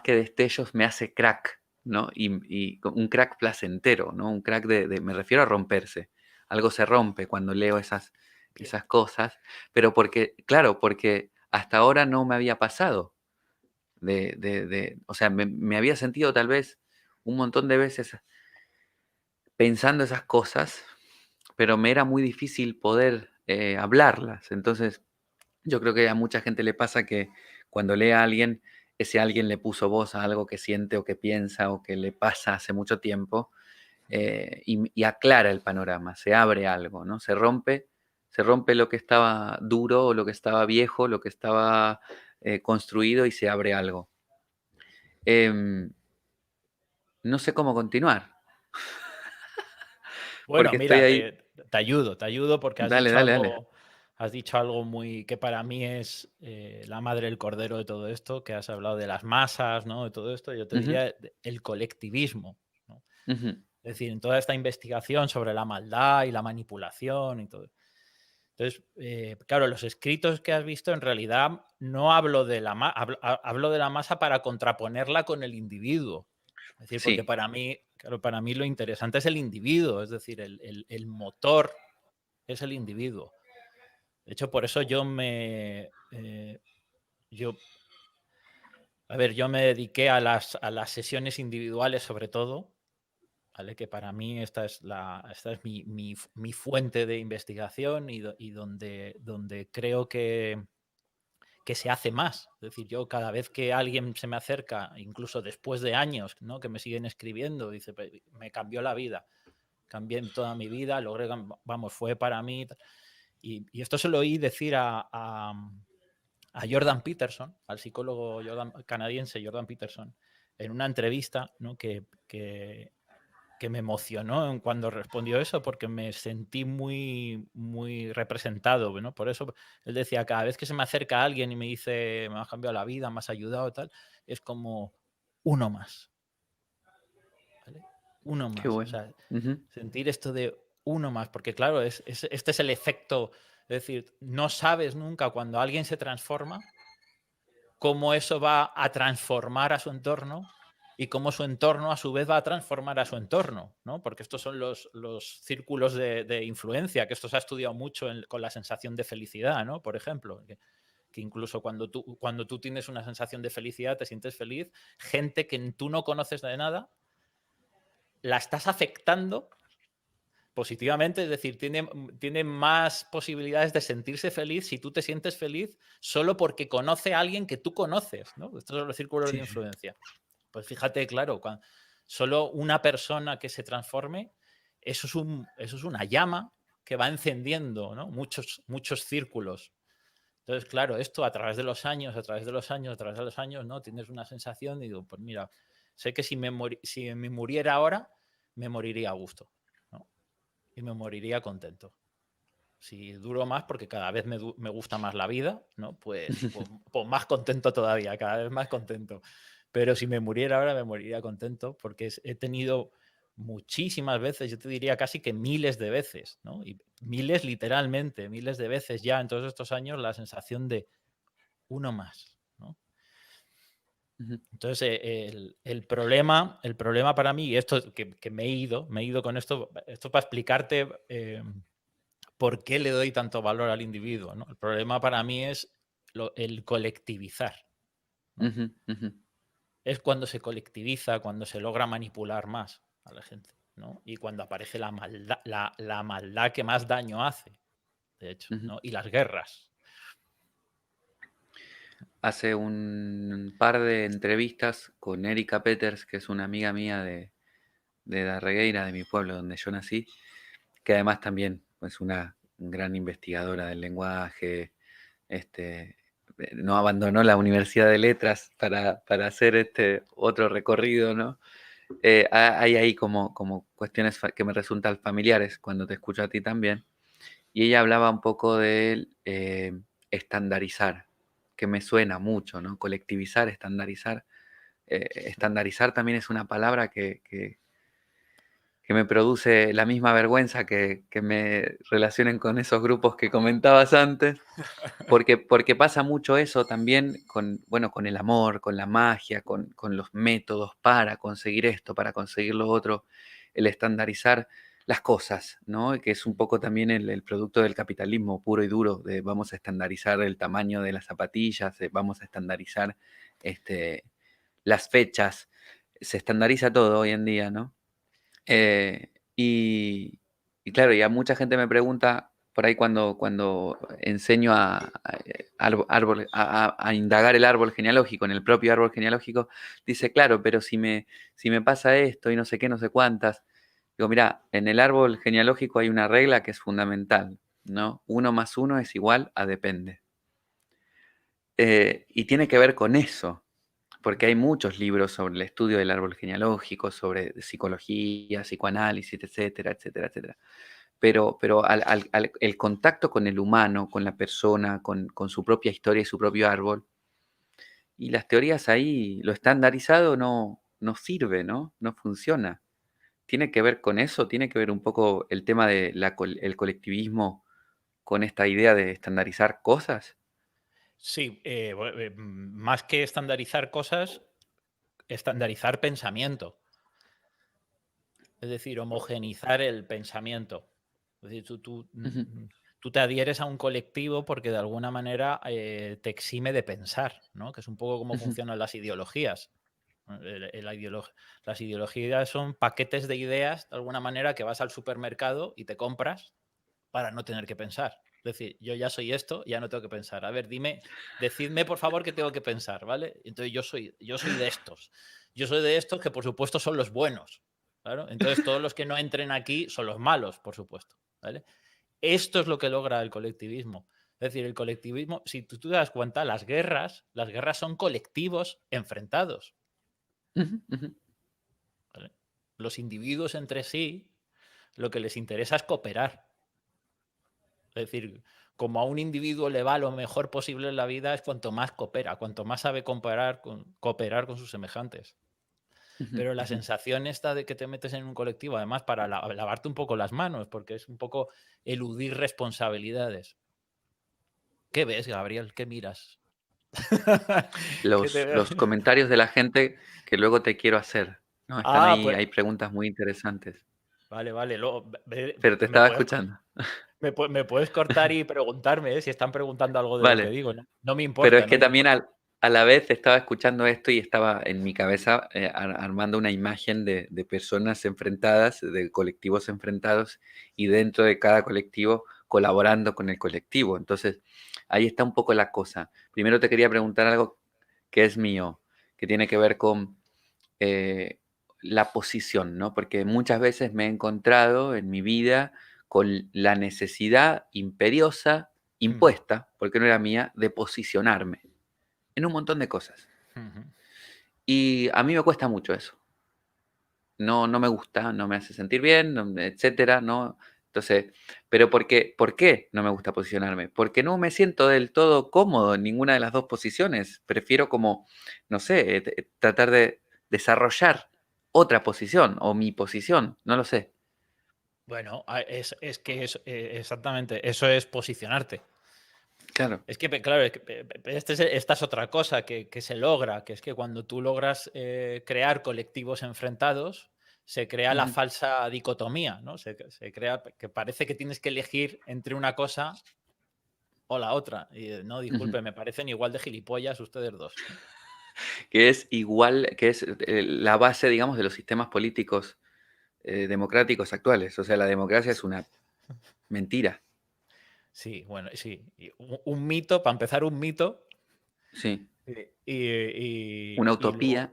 que destellos me hace crack, ¿no? Y un crack placentero, ¿no? Un crack me refiero a romperse. Algo se rompe cuando leo Qué esas cosas, pero claro, porque hasta ahora no me había pasado. O sea, me había sentido tal vez un montón de veces pensando esas cosas, pero me era muy difícil poder hablarlas. Entonces, yo creo que a mucha gente le pasa que cuando lee a alguien, ese alguien le puso voz a algo que siente o que piensa o que le pasa hace mucho tiempo y aclara el panorama, se abre algo, ¿no? Se rompe lo que estaba duro o lo que estaba viejo, lo que estaba construido y se abre algo. Em, no sé cómo continuar, Bueno, porque estoy mira, ahí. te ayudo porque Dale, dale, dale. has dicho algo muy que para mí es la madre del cordero de todo esto, que has hablado de las masas, ¿no? De todo esto, yo te Ujú, diría el colectivismo, ¿no? ujú. Es decir, en toda esta investigación sobre la maldad y la manipulación y todo. Entonces, claro, los escritos que has visto, en realidad no hablo de hablo de la masa para contraponerla con el individuo. Es decir, porque Sí, para mí, claro, para mí lo interesante es el individuo, es decir, el motor es el individuo. De hecho, por eso yo, a ver, yo me dediqué a las sesiones individuales sobre todo, ¿vale? Que para mí esta es mi fuente de investigación y donde creo que se hace más. Es decir, yo cada vez que alguien se me acerca, incluso después de años, ¿no? Que me siguen escribiendo, dice, me cambió la vida, cambié toda mi vida, logré, vamos, fue para mí. Y esto se lo oí decir a Jordan Peterson, al psicólogo canadiense Jordan Peterson, en una entrevista, ¿no? Que me emocionó cuando respondió eso porque me sentí muy representado, ¿no? Por eso él decía, cada vez que se me acerca alguien y me dice, me has cambiado la vida, me has ayudado, tal, es como uno más, ¿vale? Uno qué más. O bueno. sea, Ujú. sentir esto de uno más, porque claro, este es el efecto, es decir, no sabes nunca cuando alguien se transforma cómo eso va a transformar a su entorno y cómo su entorno a su vez va a transformar a su entorno, ¿no? Porque estos son los círculos de influencia, que esto se ha estudiado mucho con la sensación de felicidad, ¿no? Por ejemplo, que incluso cuando tú tienes una sensación de felicidad, te sientes feliz, gente que tú no conoces de nada, la estás afectando positivamente, es decir, tiene más posibilidades de sentirse feliz si tú te sientes feliz solo porque conoce a alguien que tú conoces, ¿no? Estos son los círculos de Sí, sí. influencia. Pues fíjate, claro, solo una persona que se transforme, eso es una llama que va encendiendo, ¿no? Muchos círculos. Entonces, claro, esto a través de los años, a través de los años, a través de los años, ¿no? Tienes una sensación y digo, pues mira, sé que si me muriera ahora, me moriría a gusto, ¿no? Y me moriría contento. Si duro más, porque cada vez me gusta más la vida, ¿no? Pues más contento todavía, cada vez más contento. Pero si me muriera ahora, me moriría contento, porque he tenido muchísimas veces, yo te diría casi que miles de veces, ¿no? Y miles literalmente, miles de veces ya en todos estos años, la sensación de uno más, ¿no? Ujú. Entonces, el problema para mí, y esto que me he ido con esto para explicarte por qué le doy tanto valor al individuo, ¿no? El problema para mí es el colectivizar, ¿no? Ujú, ujú. Es cuando se colectiviza, cuando se logra manipular más a la gente, ¿no? Y cuando aparece la maldad que más daño hace, de hecho, Ujú. ¿no? Y las guerras. Hace un par de entrevistas con Erika Peters, que es una amiga mía de Darregueira, de mi pueblo donde yo nací, que además también es una gran investigadora del lenguaje, este, no abandonó la Universidad de Letras para hacer este otro recorrido, ¿no? Hay ahí como cuestiones que me resultan familiares cuando te escucho a ti también. Y ella hablaba un poco de estandarizar, que me suena mucho, ¿no? Colectivizar, estandarizar. Estandarizar también es una palabra que me produce la misma vergüenza que me relacionen con esos grupos que comentabas antes, porque pasa mucho eso también con, bueno, con el amor, con la magia, con los métodos para conseguir esto, para conseguir lo otro, el estandarizar las cosas, ¿no? Que es un poco también el producto del capitalismo puro y duro, de vamos a estandarizar el tamaño de las zapatillas, vamos a estandarizar este, las fechas, se estandariza todo hoy en día, ¿no? Eh, y, y claro, y a mucha gente me pregunta por ahí cuando enseño a indagar el árbol genealógico, en el propio árbol genealógico, dice, claro, pero si me pasa esto y no sé qué, no sé cuántas, digo, mira, en el árbol genealógico hay una regla que es fundamental, ¿no? Uno más uno es igual a depende. Y tiene que ver con eso, porque hay muchos libros sobre el estudio del árbol genealógico, sobre psicología, psicoanálisis, etcétera, etcétera, etcétera. Pero el contacto con el humano, con la persona, con su propia historia y su propio árbol, y las teorías ahí, lo estandarizado no sirve, ¿no? No funciona. ¿Tiene que ver con eso? ¿Tiene que ver un poco el tema de el colectivismo con esta idea de estandarizar cosas? Sí, más que estandarizar cosas, estandarizar pensamiento. Es decir, homogenizar el pensamiento. Es decir, Ujú, tú te adhieres a un colectivo porque de alguna manera te exime de pensar, ¿no? Que es un poco cómo ujú, funcionan las ideologías. Las ideologías son paquetes de ideas, de alguna manera, que vas al supermercado y te compras para no tener que pensar. Es decir, yo ya soy esto, ya no tengo que pensar. A ver, decidme por favor qué tengo que pensar, ¿vale? Entonces yo soy de estos. Yo soy de estos que por supuesto son los buenos, claro. Entonces todos los que no entren aquí son los malos, por supuesto, ¿vale? Esto es lo que logra el colectivismo. Es decir, el colectivismo, si tú te das cuenta, las guerras son colectivos enfrentados, ujú, ujú. ¿vale? Los individuos entre sí, lo que les interesa es cooperar. Es decir, como a un individuo le va lo mejor posible en la vida es cuanto más coopera, cuanto más sabe cooperar con sus semejantes. Ujú, Pero la ujú. sensación esta de que te metes en un colectivo, además para lavarte un poco las manos, porque es un poco eludir responsabilidades. ¿Qué ves, Gabriel? ¿Qué miras? ¿Qué te veo? Los comentarios de la gente que luego te quiero hacer, ¿no? Están Ah, ahí, pues hay preguntas muy interesantes, vale, vale. Luego, pero te me estaba puedes, escuchando. me puedes cortar y preguntarme, si están preguntando algo de lo que Vale, digo. No, no me pero importa, es no que me también importa. a la vez estaba escuchando esto y estaba en mi cabeza armando una imagen de personas enfrentadas, de colectivos enfrentados y dentro de cada colectivo colaborando con el colectivo. Entonces, ahí está un poco la cosa. Primero te quería preguntar algo que es mío, que tiene que ver con eh, la posición, ¿no? Porque muchas veces me he encontrado en mi vida con la necesidad imperiosa, Ujú, impuesta, porque no era mía, de posicionarme en un montón de cosas. ujú. Y a mí me cuesta mucho eso. No me gusta, no me hace sentir bien, etcétera, ¿no? Entonces, pero por qué no me gusta posicionarme? Porque no me siento del todo cómodo en ninguna de las dos posiciones. Prefiero como, no sé, tratar de desarrollar otra posición o mi posición, no lo sé. Bueno, es que exactamente, eso es posicionarte. Claro. Es que, claro, esta es otra cosa que se logra, que es que cuando tú logras crear colectivos enfrentados, se crea la Ujú, falsa dicotomía, ¿no? Se crea que parece que tienes que elegir entre una cosa o la otra. Y no, ujú. disculpe, me parecen igual de gilipollas ustedes dos, ¿no? Que es igual, que es la base, digamos, de los sistemas políticos democráticos actuales. O sea, la democracia es una mentira. Sí, bueno, sí. Y un mito, para empezar, un mito. Sí. Una Y luego, utopía.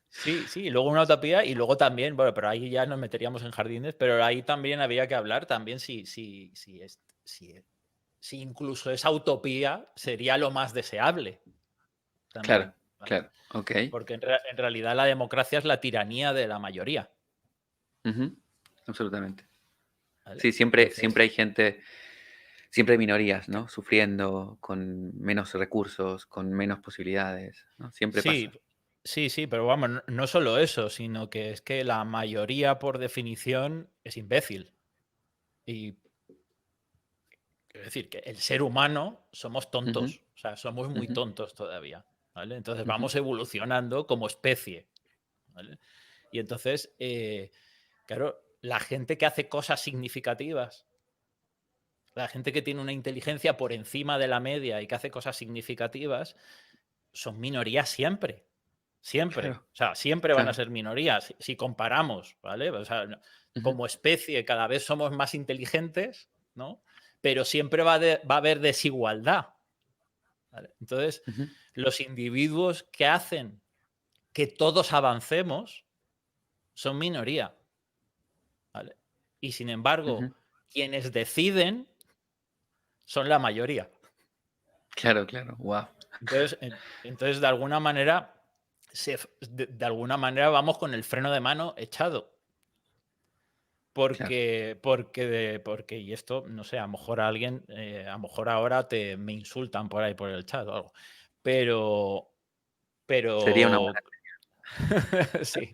sí, sí, y luego una utopía y luego también, bueno, pero ahí ya nos meteríamos en jardines, pero ahí también había que hablar también si incluso esa utopía sería lo más deseable Claro, también, ¿vale? claro. Ok. Porque en realidad la democracia es la tiranía de la mayoría, Ujú, absolutamente. ¿vale? Sí, siempre Entonces, hay gente, siempre hay minorías, ¿no? Sufriendo con menos recursos, con menos posibilidades, ¿no? Siempre sí, pasa. sí, sí, pero vamos, no solo eso, sino que es que la mayoría por definición es imbécil. Y es decir, que el ser humano somos Ujú, tontos, o sea, somos muy ujú, tontos todavía, ¿vale? Entonces ujú, vamos evolucionando como especie, ¿vale? Y entonces, claro, la gente que hace cosas significativas, la gente que tiene una inteligencia por encima de la media y que hace cosas significativas, son minorías siempre. Siempre. claro, O sea, siempre van a claro. ser minorías. Si comparamos, ¿vale? O sea, Ujú, como especie cada vez somos más inteligentes, ¿no? Pero siempre va a haber desigualdad. ¿Vale? Entonces, ujú, los individuos que hacen que todos avancemos son minoría. ¿Vale? Y sin embargo, ujú. quienes deciden son la mayoría. Claro, claro, wow. Entonces de alguna manera, de alguna manera vamos con el freno de mano echado. Claro. Y esto, no sé, a lo mejor alguien, a lo mejor ahora me insultan por ahí por el chat o algo. Pero, Sería una buena. pero, sí.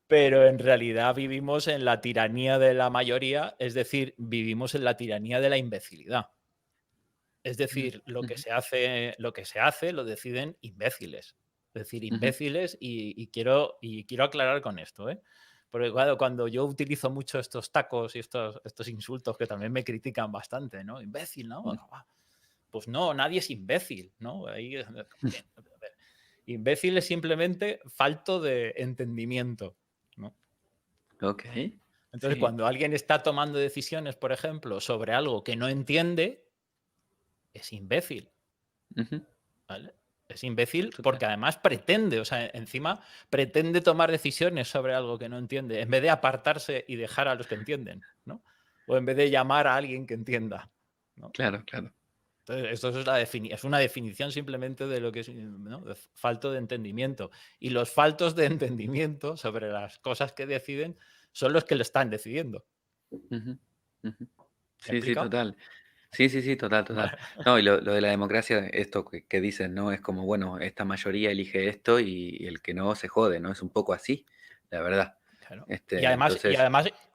Pero en realidad vivimos en la tiranía de la mayoría, es decir, vivimos en la tiranía de la imbecilidad. Es decir, Ujú, lo que se hace lo deciden imbéciles. Es decir, ujú. imbéciles y quiero aclarar con esto, ¿eh? Porque claro, cuando yo utilizo mucho estos tacos y estos insultos que también me critican bastante, ¿no? Imbécil, ¿no? Pues no, nadie es imbécil, ¿no? Ahí, a ver, imbécil es simplemente falto de entendimiento, ¿no? Ok, Entonces, sí. cuando alguien está tomando decisiones, por ejemplo, sobre algo que no entiende, es imbécil. Ujú, ¿Vale? Es imbécil total. porque además pretende, o sea, encima pretende tomar decisiones sobre algo que no entiende, en vez de apartarse y dejar a los que entienden, ¿no? O en vez de llamar a alguien que entienda, ¿no? Claro, claro. Entonces, esto es una definición simplemente de lo que es, ¿no? De falto de entendimiento. Y los faltos de entendimiento sobre las cosas que deciden son los que lo están decidiendo. Ujú, ujú. ¿Me he Sí, sí, explicado? total. Sí, sí, sí, total, total. Vale. No, y lo de la democracia, esto que dicen, ¿no? Es como, bueno, esta mayoría elige esto y el que no se jode, ¿no? Es un poco así, la verdad. Claro. Entonces,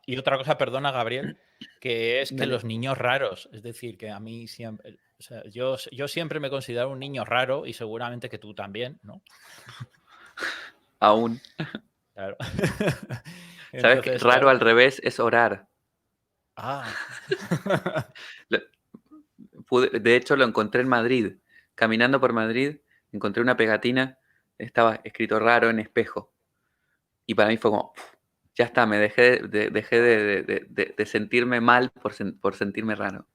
Y otra cosa, perdona, Gabriel, que es que dale. los niños raros, es decir, que a mí siempre, o sea, yo siempre me considero un niño raro y seguramente que tú también, ¿no? Aún. Claro. ¿Sabes qué? Entonces, Raro claro. al revés es orar. Ah. Lo- de hecho, lo encontré en Madrid. Caminando por Madrid, encontré una pegatina, estaba escrito raro en espejo. Y para mí fue como, "Puf, ya está, me dejé de sentirme mal por sentirme raro.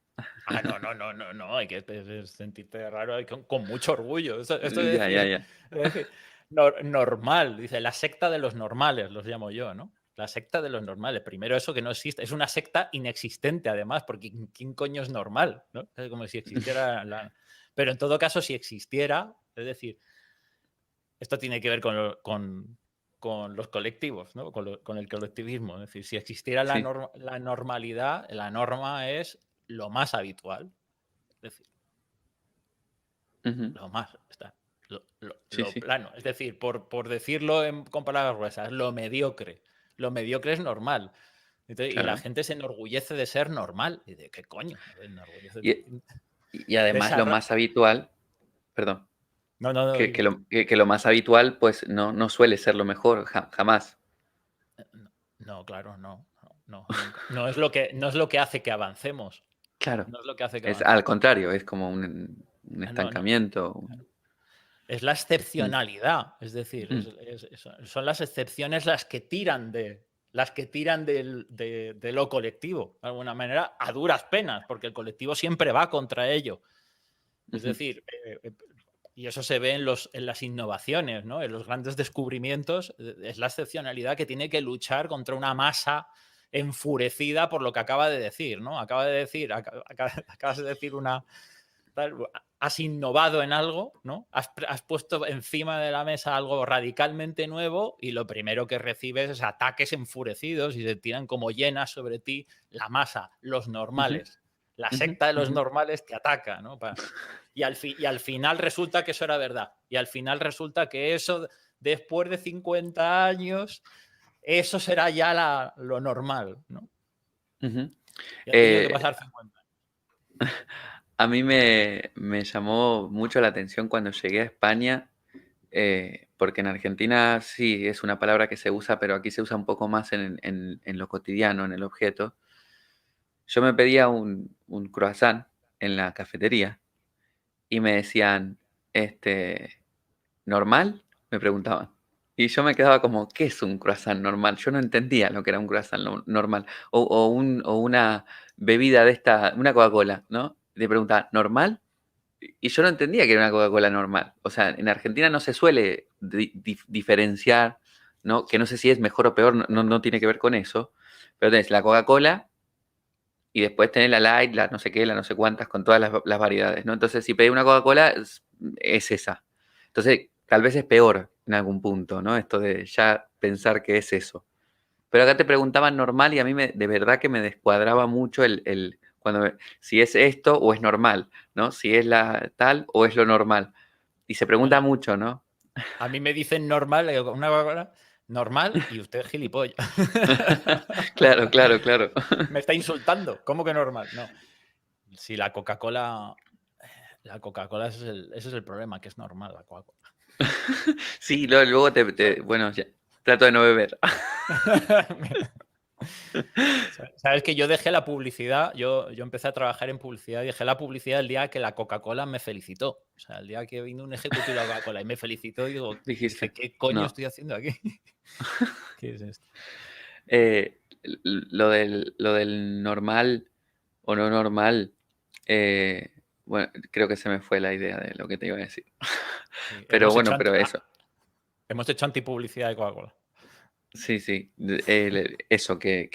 No, no, no, no, no, hay que sentirte raro con mucho orgullo. Esto es Ya, ya, decir, ya. es decir, normal, dice, la secta de los normales, los llamo yo, ¿no? La secta de los normales. Primero, eso que no existe. Es una secta inexistente, además, porque ¿quién coño es normal? ¿No? Es como si existiera la. Pero en todo caso, si existiera, es decir, esto tiene que ver con los colectivos, ¿no? Con el colectivismo. Es decir, si existiera Sí. la normalidad, la norma es lo más habitual. Es decir, Ujú. lo más, está, Sí, lo sí. plano. Es decir, por decirlo con palabras gruesas, lo mediocre. Lo mediocre es normal. Entonces, y la Claro. gente se enorgullece de ser normal. ¿Y de qué coño? Enorgullece Y, y además lo Desarro- más habitual, perdón, No, no, no, que que lo más habitual pues no suele ser lo mejor, jamás. no, no, claro, no, no, no, nunca. No es lo que hace que avancemos. Claro. No es lo que hace que Es al avancemos. contrario, es como un No, no. estancamiento. Es la Mm, excepcionalidad, es decir, mm, son las excepciones las que tiran de lo colectivo, de alguna manera, a duras penas, porque el colectivo siempre va contra ello. Es ujú, decir, y eso se ve en las innovaciones, ¿no? En los grandes descubrimientos, es la excepcionalidad que tiene que luchar contra una masa enfurecida por lo que acaba de decir, ¿no? Acabas de decir una, has innovado en algo, ¿no? Has puesto encima de la mesa algo radicalmente nuevo y lo primero que recibes es ataques enfurecidos y se tiran como llenas sobre ti la masa, los ujú, normales. La ujú, secta de los ujú. normales te ataca, ¿no? Y al final resulta que eso era verdad. Y al final resulta que eso, después de 50 años, eso será ya lo normal, ¿no? Ujú. Y ha tenido que Eh, pasar 50 años. a mí me llamó mucho la atención cuando llegué a España, porque en Argentina sí es una palabra que se usa, pero aquí se usa un poco más en lo cotidiano, en el objeto. Yo me pedía un croissant en la cafetería y me decían, ¿normal? Me preguntaban. Y yo me quedaba como, ¿qué es un croissant normal? Yo no entendía lo que era un croissant normal. O una bebida de esta, una Coca-Cola, ¿no? Y te preguntaban, ¿normal? Y yo no entendía que era una Coca-Cola normal. O sea, en Argentina no se suele diferenciar, ¿no? Que no sé si es mejor o peor, no tiene que ver con eso. Pero tenés la Coca-Cola y después tenés la light, la no sé qué, la no sé cuántas, con todas las variedades, ¿no? Entonces, si pedís una Coca-Cola, es esa. Entonces, tal vez es peor en algún punto, ¿no? Esto de ya pensar que es eso. Pero acá te preguntaban normal y a mí de verdad que me descuadraba mucho si es esto o es normal, ¿no? Si es la tal o es lo normal. Y se pregunta Bueno, mucho, ¿no? a mí me dicen normal, le digo, una Coca-Cola normal y usted es gilipollas. Claro, claro, claro. Me está insultando. ¿Cómo que normal? No. Si la Coca-Cola ese es el problema, que es normal la Coca-Cola. Sí, luego bueno, ya, trato de no beber. Sabes que yo dejé la publicidad, yo empecé a trabajar en publicidad y dejé la publicidad el día que la Coca-Cola me felicitó. O sea, el día que vino un ejecutivo de la Coca-Cola y me felicitó, dije, Dijiste, ¿qué coño no. estoy haciendo aquí? ¿Qué es esto? Lo del normal o no normal, bueno, creo que se me fue la idea de lo que te iba a decir. Sí, Pero bueno, pero eso. hemos hecho antipublicidad de Coca-Cola. Sí, sí. Eso, que,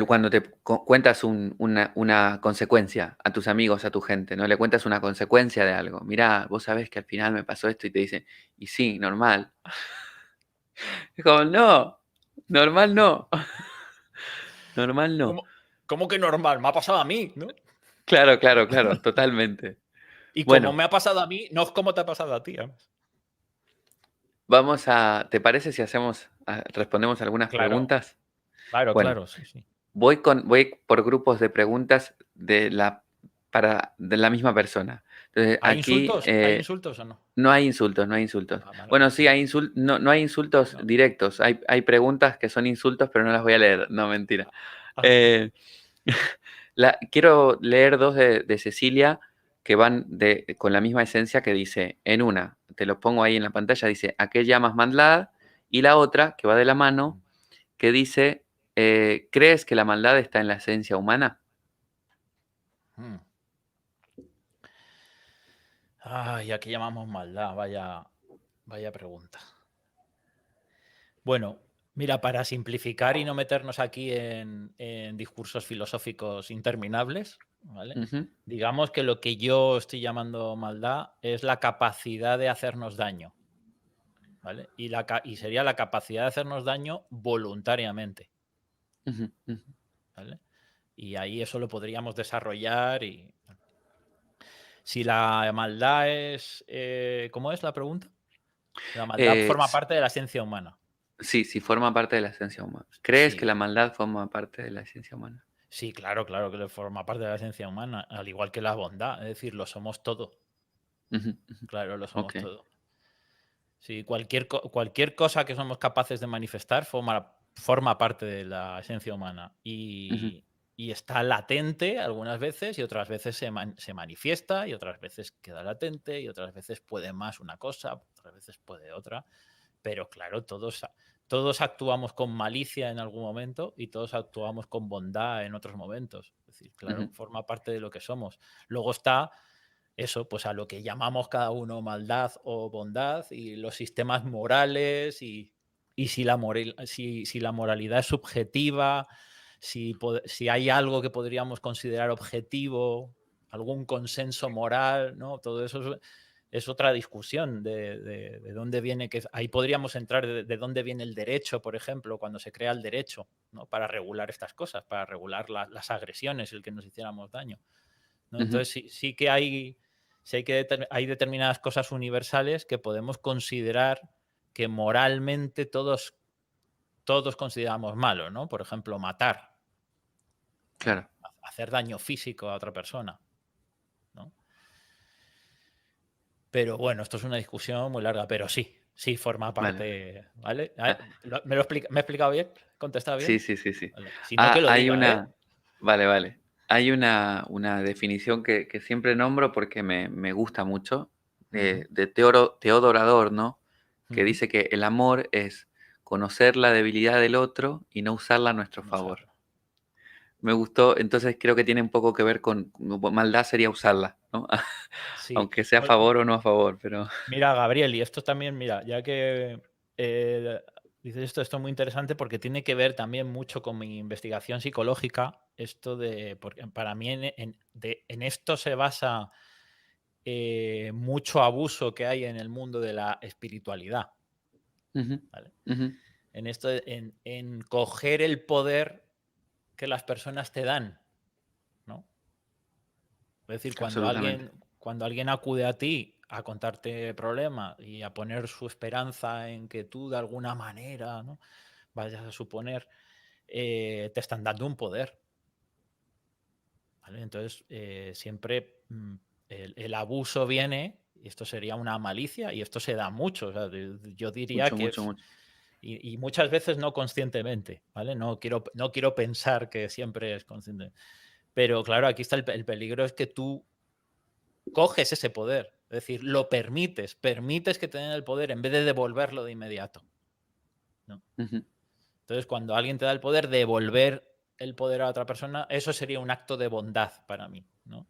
cuando te cuentas una consecuencia a tus amigos, a tu gente, ¿no? Le cuentas una consecuencia de algo. Mirá, vos sabés que al final me pasó esto y te dicen, y sí, normal. Es como, no, normal no. Normal no. ¿Cómo que normal? Me ha pasado a mí, ¿no? Claro, claro, claro, totalmente. Y como Bueno, me ha pasado a mí, no es como te ha pasado a ti. Además. ¿te parece si respondemos algunas Claro, preguntas? claro, Bueno, claro, sí, sí. voy por grupos de preguntas de la misma persona. Entonces, ¿Hay aquí insultos? ¿Hay insultos o no? no hay insultos, no hay insultos. Ah, vale, Bueno, vale. sí, no hay insultos No. directos. Hay preguntas que son insultos, pero no las voy a leer. No, mentira. Ah, Eh, quiero leer dos de Cecilia que van con la misma esencia que dice, en una, te los pongo ahí en la pantalla, dice, ¿a qué llamas maldad? Y la otra, que va de la mano, que dice, ¿crees que la maldad está en la esencia humana? mm. Ay, ¿a qué llamamos maldad? Vaya pregunta. Bueno, mira, para simplificar y no meternos aquí en discursos filosóficos interminables, ¿vale? Ujú, Digamos que lo que yo estoy llamando maldad es la capacidad de hacernos daño, ¿vale? Y sería la capacidad de hacernos daño voluntariamente, ujú, ujú. ¿vale? Y ahí eso lo podríamos desarrollar y... Si la maldad es... ¿cómo es la pregunta? La maldad Eh, forma parte de la esencia humana. sí, sí, forma parte de la esencia humana. ¿Crees que Sí, la maldad forma parte de la esencia humana? sí, claro, claro que forma parte de la esencia humana, al igual que la bondad, es decir, lo somos todo. Ujú, ujú. Claro, lo somos Ok. todo. Sí, cualquier cosa que somos capaces de manifestar forma parte de la esencia humana Ujú, y está latente algunas veces y otras veces se manifiesta y otras veces queda latente y otras veces puede más una cosa, otras veces puede otra. Pero claro, todos actuamos con malicia en algún momento y todos actuamos con bondad en otros momentos. Es decir, claro, ujú, forma parte de lo que somos. Luego está eso, pues a lo que llamamos cada uno maldad o bondad y los sistemas morales y si la moralidad es subjetiva, si hay algo que podríamos considerar objetivo, algún consenso moral, ¿no? Todo eso es otra discusión de dónde viene, que ahí podríamos entrar de dónde viene el derecho, por ejemplo, cuando se crea el derecho, ¿no? Para regular estas cosas, para regular las agresiones, el que nos hiciéramos daño. ¿No? ujú, Entonces sí que hay determinadas cosas universales que podemos considerar que moralmente todos consideramos malo, ¿no? Por ejemplo, matar, ¿no? claro. Hacer daño físico a otra persona, ¿no? Pero bueno, esto es una discusión muy larga, pero sí forma Vale. parte, ¿vale? Ah, ¿Me he explicado bien? ¿Contestado sí, bien? sí, sí, sí. Vale. Si no, que lo Hay diga, ¿eh? una, vale, vale. Hay una definición que siempre nombro porque me gusta mucho, Ujú, de Teodor Adorno, que ujú. dice que el amor es conocer la debilidad del otro y no usarla a nuestro No favor. saberlo. Me gustó, entonces creo que tiene un poco que ver con maldad sería usarla, ¿no? Sí. Aunque sea a Pues, favor o no a favor, pero... mira, Gabriel, y esto también, mira, ya que dices esto es muy interesante porque tiene que ver también mucho con mi investigación psicológica. Esto de, porque para mí en esto se basa mucho abuso que hay en el mundo de la espiritualidad, Ujú, ¿vale? ujú, En esto, en coger el poder que las personas te dan, ¿no? Es decir, absolutamente. cuando alguien acude a ti a contarte problemas y a poner su esperanza en que tú de alguna manera, ¿no?, vayas a suponer, te están dando un poder, ¿vale? Entonces, siempre el abuso viene, y esto sería una malicia, y esto se da mucho. O sea, yo diría Mucho, que mucho, mucho. y muchas veces no conscientemente, ¿vale? No quiero pensar que siempre es consciente. Pero claro, aquí está el peligro, es que tú coges ese poder, es decir, lo permites que te den el poder en vez de devolverlo de inmediato, ¿no? Ujú, Entonces, cuando alguien te da el poder, devolver el poder a otra persona, eso sería un acto de bondad para mí, ¿no?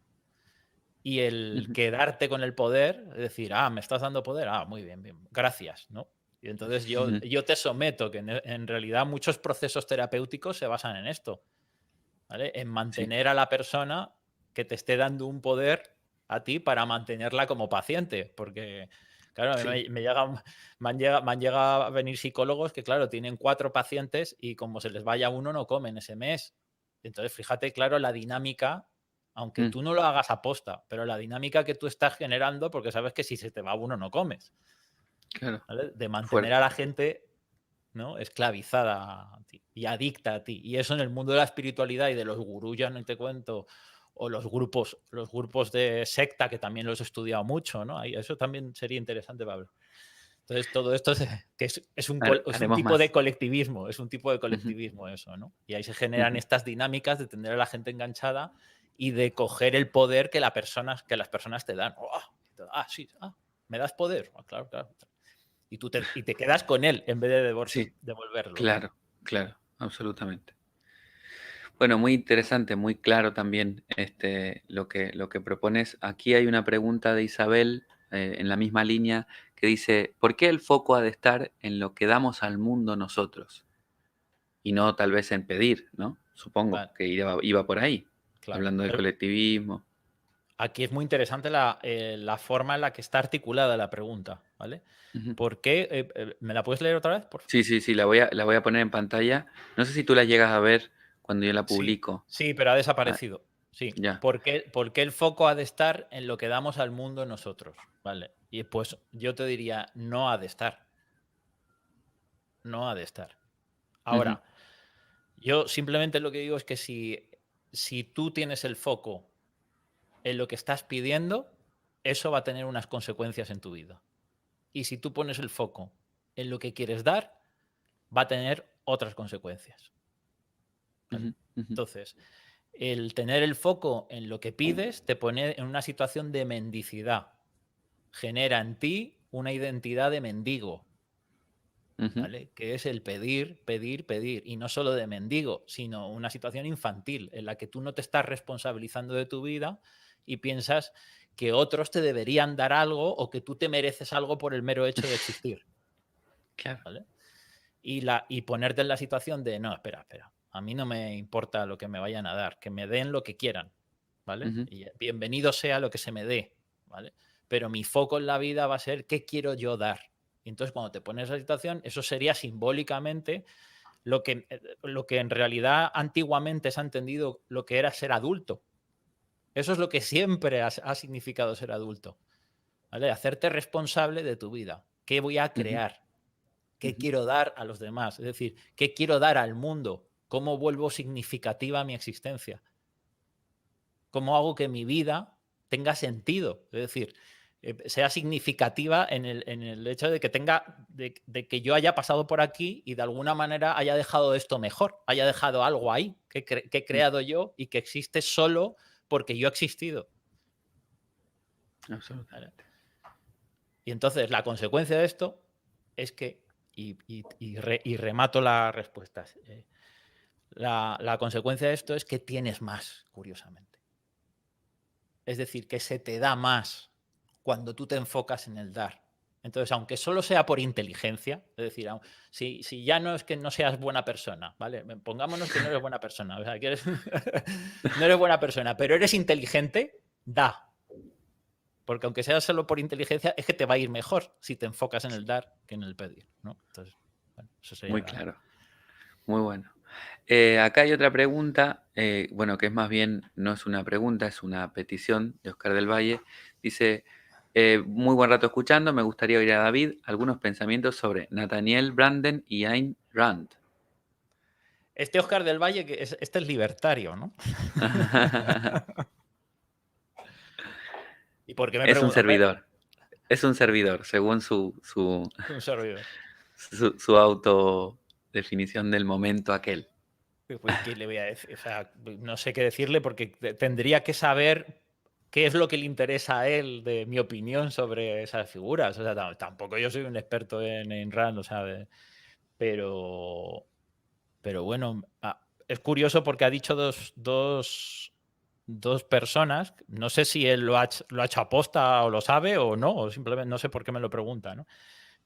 Y el ujú, quedarte con el poder, es decir, me estás dando poder, muy bien, bien, gracias, ¿no? Y entonces ujú. yo te someto, que en realidad muchos procesos terapéuticos se basan en esto, ¿vale? En Sí, mantener a la persona que te esté dando un poder a ti para mantenerla como paciente, porque, claro, a mí sí. me han llegado a venir psicólogos que, claro, tienen 4 pacientes y como se les vaya uno, no comen ese mes. Entonces, fíjate, claro, la dinámica, aunque Mm, tú no lo hagas aposta, pero la dinámica que tú estás generando, porque sabes que si se te va uno, no comes, claro, ¿vale? De mantener a fuerte. la gente, ¿no?, esclavizada a ti y adicta a ti. Y eso en el mundo de la espiritualidad y de los gurús, ya no te cuento, o los grupos de secta, que también los he estudiado mucho, ¿no? Eso también sería interesante para ver. Entonces, todo esto que es un Haremos tipo de más. colectivismo, es un tipo de Ujú, colectivismo eso, ¿no? Y ahí se generan ujú. estas dinámicas de tener a la gente enganchada y de coger el poder que las personas te dan. Sí, ¿me das poder? Claro, claro. Y te quedas con él en vez de Sí, devolverlo, ¿no? claro, claro, absolutamente. Bueno, muy interesante, muy claro también lo que propones. Aquí hay una pregunta de Isabel en la misma línea que dice, ¿por qué el foco ha de estar en lo que damos al mundo nosotros? Y no tal vez en pedir, ¿no? Supongo Vale, que iba por ahí, claro. hablando del Pero colectivismo. aquí es muy interesante la forma en la que está articulada la pregunta, ¿vale? Ujú. ¿Por qué? ¿Me la puedes leer otra vez, por favor? Sí, sí, sí, la voy a poner en pantalla. No sé si tú la llegas a ver cuando yo la Sí, publico. sí, pero ha Ah, desaparecido. Sí. ya. Por qué el foco ha de estar en lo que damos al mundo nosotros? Vale. Y pues yo te diría, no ha de estar. No ha de estar. Ujú, Ahora, yo simplemente lo que digo es que si tú tienes el foco en lo que estás pidiendo, eso va a tener unas consecuencias en tu vida. Y si tú pones el foco en lo que quieres dar, va a tener otras consecuencias, ¿vale? ujú, ujú, Entonces, el tener el foco en lo que pides te pone en una situación de mendicidad. Genera en ti una identidad de mendigo, ujú, ¿vale? Que es el pedir, pedir, pedir. Y no solo de mendigo, sino una situación infantil en la que tú no te estás responsabilizando de tu vida y piensas que otros te deberían dar algo o que tú te mereces algo por el mero hecho de existir, claro. ¿vale? Y ponerte en la situación de, no, espera, espera, a mí no me importa lo que me vayan a dar, que me den lo que quieran, ¿vale? Ujú, Y bienvenido sea lo que se me dé, ¿vale? Pero mi foco en la vida va a ser qué quiero yo dar. Y entonces cuando te pones esa situación, eso sería simbólicamente lo que en realidad antiguamente se ha entendido lo que era ser adulto. Eso es lo que siempre ha significado ser adulto, ¿vale? Hacerte responsable de tu vida. ¿Qué voy a ujú, crear? ¿Qué ujú. quiero dar a los demás? Es decir, ¿qué quiero dar al mundo? ¿Cómo vuelvo significativa mi existencia? ¿Cómo hago que mi vida tenga sentido? Es decir, sea significativa en el hecho de que de que yo haya pasado por aquí y de alguna manera haya dejado esto mejor, haya dejado algo ahí que he Mm, creado yo y que existe solo porque yo he existido, ¿vale? absolutamente. Y entonces la consecuencia de esto es que, y remato las respuestas, la consecuencia de esto es que tienes más, curiosamente. Es decir, que se te da más cuando tú te enfocas en el dar. Entonces, aunque solo sea por inteligencia, es decir, si ya no es que no seas buena persona, ¿vale? Pongámonos que no eres buena persona, o sea, que no eres buena persona, pero eres inteligente, da. Porque aunque sea solo por inteligencia, es que te va a ir mejor si te enfocas en el dar que en el pedir, ¿no? Entonces, bueno, eso sería Muy claro, muy bueno. Acá hay otra pregunta, bueno, que es más bien, no es una pregunta, es una petición de Oscar del Valle. Dice, muy buen rato escuchando, me gustaría oír a David algunos pensamientos sobre Nathaniel Branden y Ayn Rand. Este Oscar del Valle, este es libertario, ¿no? ¿Y por qué me Es un pregunto? servidor, según Un servidor. su autodefinición del momento aquel. Pues, ¿qué le voy a decir? O sea, no sé qué decirle porque tendría que saber qué es lo que le interesa a él de mi opinión sobre esas figuras. O sea, tampoco yo soy un experto en Rand, o sea, pero bueno, es curioso porque ha dicho dos personas, no sé si él lo ha hecho aposta o lo sabe o no, o simplemente no sé por qué me lo pregunta, ¿no?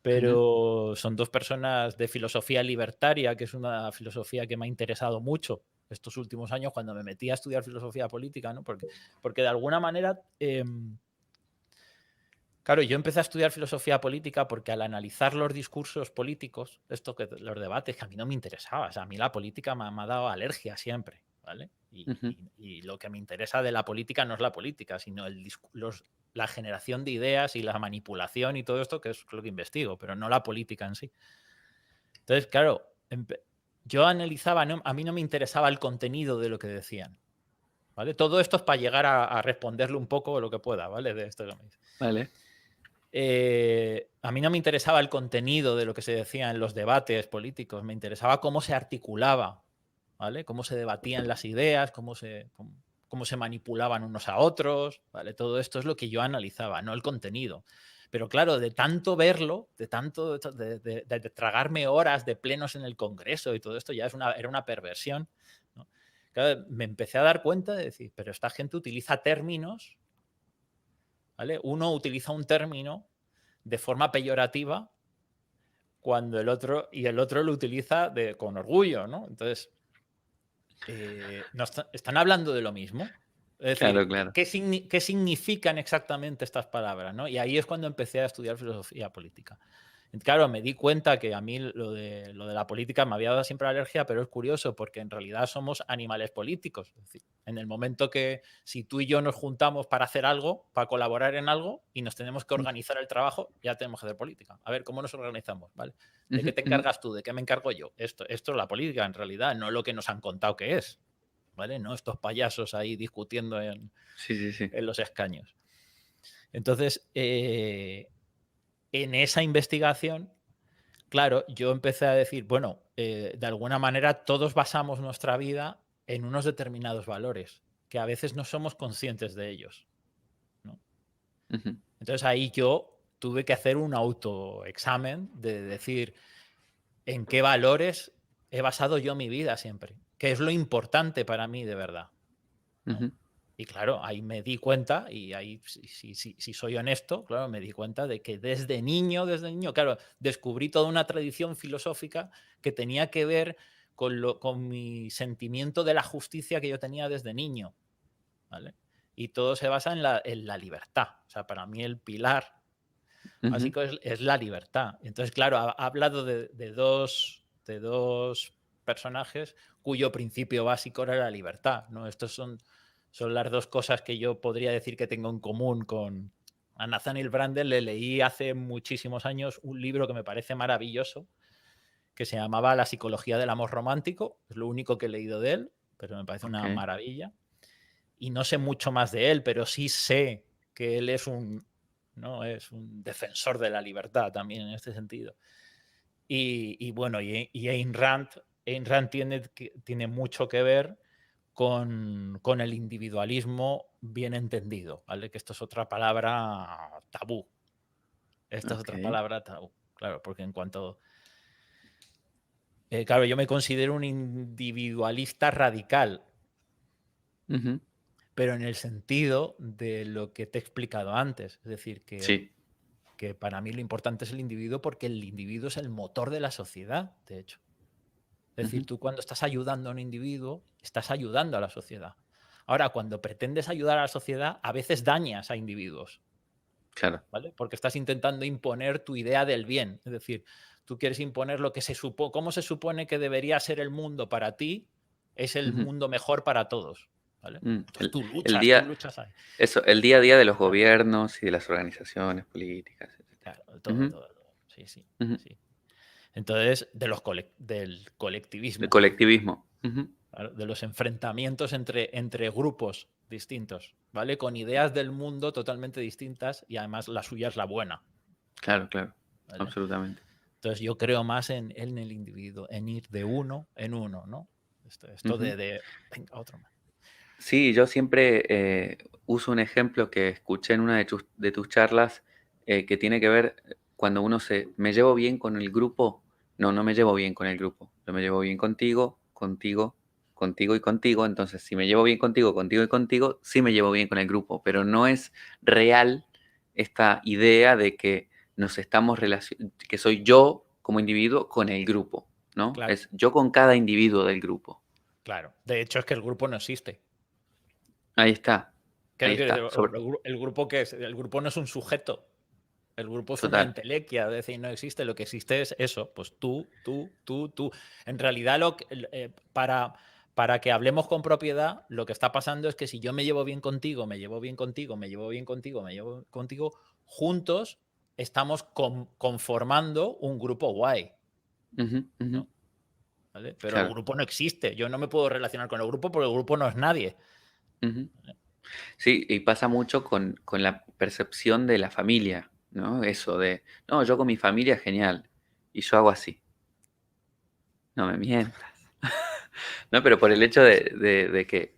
Pero son dos personas de filosofía libertaria, que es una filosofía que me ha interesado mucho estos últimos años cuando me metí a estudiar filosofía política, ¿no? Porque de alguna manera, claro, yo empecé a estudiar filosofía política porque al analizar los discursos políticos, los debates, que a mí no me interesaba, o sea, a mí la política me ha dado alergia siempre, ¿vale? Y lo que me interesa de la política no es la política, sino la generación de ideas y la manipulación y todo esto, que es lo que investigo, pero no la política en sí. Entonces, claro, yo analizaba, a mí no me interesaba el contenido de lo que decían, ¿vale? Todo esto es para llegar a responderle un poco lo que pueda, ¿vale? De esto que me dice. Vale. A mí no me interesaba el contenido de lo que se decía en los debates políticos, me interesaba cómo se articulaba, ¿vale? Cómo se debatían las ideas, cómo se manipulaban unos a otros, ¿vale? Todo esto es lo que yo analizaba, no el contenido. Pero claro, de tanto verlo, de tragarme horas de plenos en el Congreso y todo esto, ya era una perversión, ¿no? Claro, me empecé a dar cuenta de decir, pero esta gente utiliza términos, ¿vale? Uno utiliza un término de forma peyorativa cuando el otro lo utiliza con orgullo, ¿no? Entonces, no están hablando de lo mismo. Es Claro, decir, claro. ¿qué significan exactamente estas palabras? ¿no? Y ahí es cuando empecé a estudiar filosofía política. Claro, me di cuenta que a mí lo de la política me había dado siempre alergia, pero es curioso porque en realidad somos animales políticos. Es decir, en el momento que si tú y yo nos juntamos para hacer algo, para colaborar en algo y nos tenemos que organizar el trabajo, ya tenemos que hacer política. A ver, ¿cómo nos organizamos? ¿Vale? ¿De qué te encargas tú? ¿De qué me encargo yo? Esto es la política en realidad, no lo que nos han contado que es. ¿Vale? No estos payasos ahí discutiendo en los escaños. Entonces, en esa investigación, claro, yo empecé a decir, bueno, de alguna manera todos basamos nuestra vida en unos determinados valores, que a veces no somos conscientes de ellos, ¿no? Entonces ahí yo tuve que hacer un autoexamen de decir en qué valores he basado yo mi vida siempre, qué es lo importante para mí de verdad, ¿no? Y claro, ahí me di cuenta, y ahí si soy honesto, claro, me di cuenta de que desde niño, claro, descubrí toda una tradición filosófica que tenía que ver con mi sentimiento de la justicia que yo tenía desde niño, ¿vale? Y todo se basa en la libertad. O sea, para mí el pilar básico es la libertad. Entonces, claro, ha hablado de dos personajes cuyo principio básico era la libertad, ¿no? Estos son las dos cosas que yo podría decir que tengo en común con a Nathaniel Branden. Le leí hace muchísimos años un libro que me parece maravilloso, que se llamaba La psicología del amor romántico. Es lo único que he leído de él, pero me parece una maravilla. Y no sé mucho más de él, pero sí sé que él es un defensor de la libertad también en este sentido. Y bueno, y Ayn Rand tiene mucho que ver con el individualismo bien entendido, ¿vale? Que esto es otra palabra tabú. Esta es otra palabra tabú, claro, porque en cuanto... claro, yo me considero un individualista radical, pero en el sentido de lo que te he explicado antes. Es decir, que que para mí lo importante es el individuo, porque el individuo es el motor de la sociedad, de hecho. Es decir, tú cuando estás ayudando a un individuo, estás ayudando a la sociedad. Ahora, cuando pretendes ayudar a la sociedad, a veces dañas a individuos. Claro. ¿Vale? Porque estás intentando imponer tu idea del bien. Es decir, tú quieres imponer lo que cómo se supone que debería ser el mundo para ti, es el Ujú. mundo mejor para todos. ¿Vale? Entonces El, tú el luchas, tú día, luchas ahí. eso, el día a día de los Claro, gobiernos y de las organizaciones políticas, etc. claro, todo, Ujú, todo, todo. Sí, sí, ujú. sí. Entonces, del El colectivismo, colectivismo. Ujú. ¿vale? De los enfrentamientos entre grupos distintos, ¿vale? Con ideas del mundo totalmente distintas y además la suya es la buena, Claro, claro, ¿vale? absolutamente. Entonces yo creo más en el individuo, en ir de uno en uno, ¿no? Esto Ujú. venga, otro más. Sí, yo siempre uso un ejemplo que escuché en una de tus charlas que tiene que ver cuando me llevo bien con el grupo. No, no me llevo bien con el grupo. Yo me llevo bien contigo, contigo, contigo y contigo. Entonces, si me llevo bien contigo, contigo y contigo, sí me llevo bien con el grupo. Pero no es real esta idea de que que soy yo como individuo con el grupo, ¿no? Claro, Es yo con cada individuo del grupo. claro. De hecho es que el grupo no existe. Ahí está, ahí Quiero decir, está. el grupo ¿qué es? El grupo no es un sujeto. El grupo es una Total. entelequia, es decir, no existe. Lo que existe es eso, pues tú. En realidad, para que hablemos con propiedad, lo que está pasando es que si yo me llevo bien contigo, me llevo bien contigo, me llevo bien contigo, me llevo contigo, juntos estamos conformando un grupo guay, Ujú, ujú, ¿no? ¿Vale? Pero el claro. grupo no existe. Yo no me puedo relacionar con el grupo porque el grupo no es nadie. Ujú. Sí, y pasa mucho con la percepción de la familia, ¿no? Eso de, no, yo con mi familia es genial, y yo hago así, no me mientas. No, pero por el hecho de que,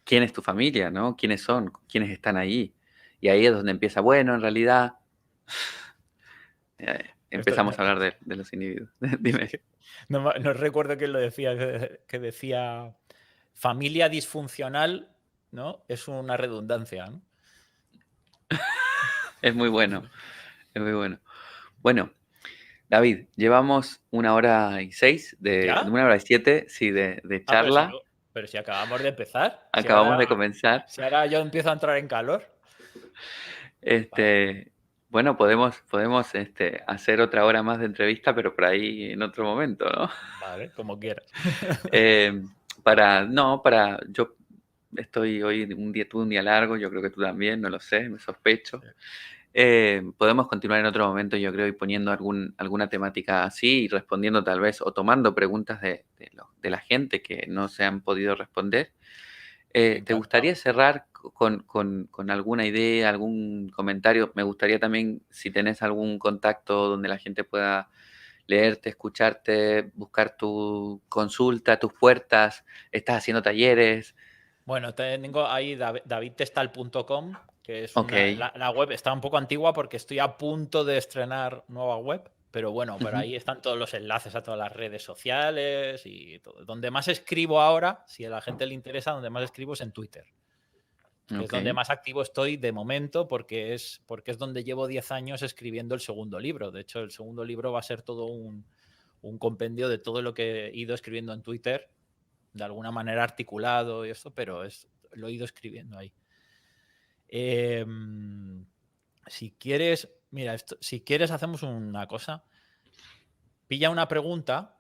¿quién es tu familia, no? ¿Quiénes son? ¿Quiénes están ahí? Y ahí es donde empieza, bueno, en realidad, Esto, empezamos a hablar de los individuos. Dime. no recuerdo quién lo decía, que decía familia disfuncional, ¿no? Es una redundancia, ¿no? Es muy bueno, es muy bueno. Bueno, David, llevamos 1 hora y 6, de ¿Ya? 1 hora y 7, sí, de Ah, charla. pero si acabamos de empezar, Acabamos de comenzar. si ahora yo empiezo a entrar en calor. Vale, Bueno, podemos hacer otra hora más de entrevista, pero por ahí en otro momento, ¿no? vale, como quieras. Eh, yo estoy hoy tuve un día largo, yo creo que tú también, no lo sé, me sospecho. Podemos continuar en otro momento, yo creo, y poniendo alguna temática así y respondiendo tal vez o tomando preguntas de la gente que no se han podido responder. ¿Te gustaría Encantado. cerrar con alguna idea, algún comentario? Me gustaría también si tenés algún contacto donde la gente pueda leerte, escucharte, buscar tu consulta, tus puertas, estás haciendo talleres. Bueno, tengo ahí davidtestal.com, que es Ok. la web está un poco antigua porque estoy a punto de estrenar nueva web, pero bueno, por Ujú, ahí están todos los enlaces a todas las redes sociales y todo. Donde más escribo ahora, si a la gente le interesa, donde más escribo es en Twitter, que es ok, donde más activo estoy de momento porque es donde llevo 10 años escribiendo el segundo libro. De hecho, el segundo libro va a ser todo un compendio de todo lo que he ido escribiendo en Twitter, de alguna manera articulado y esto, pero lo he ido escribiendo ahí. Si quieres, mira, si quieres hacemos una cosa. Pilla una pregunta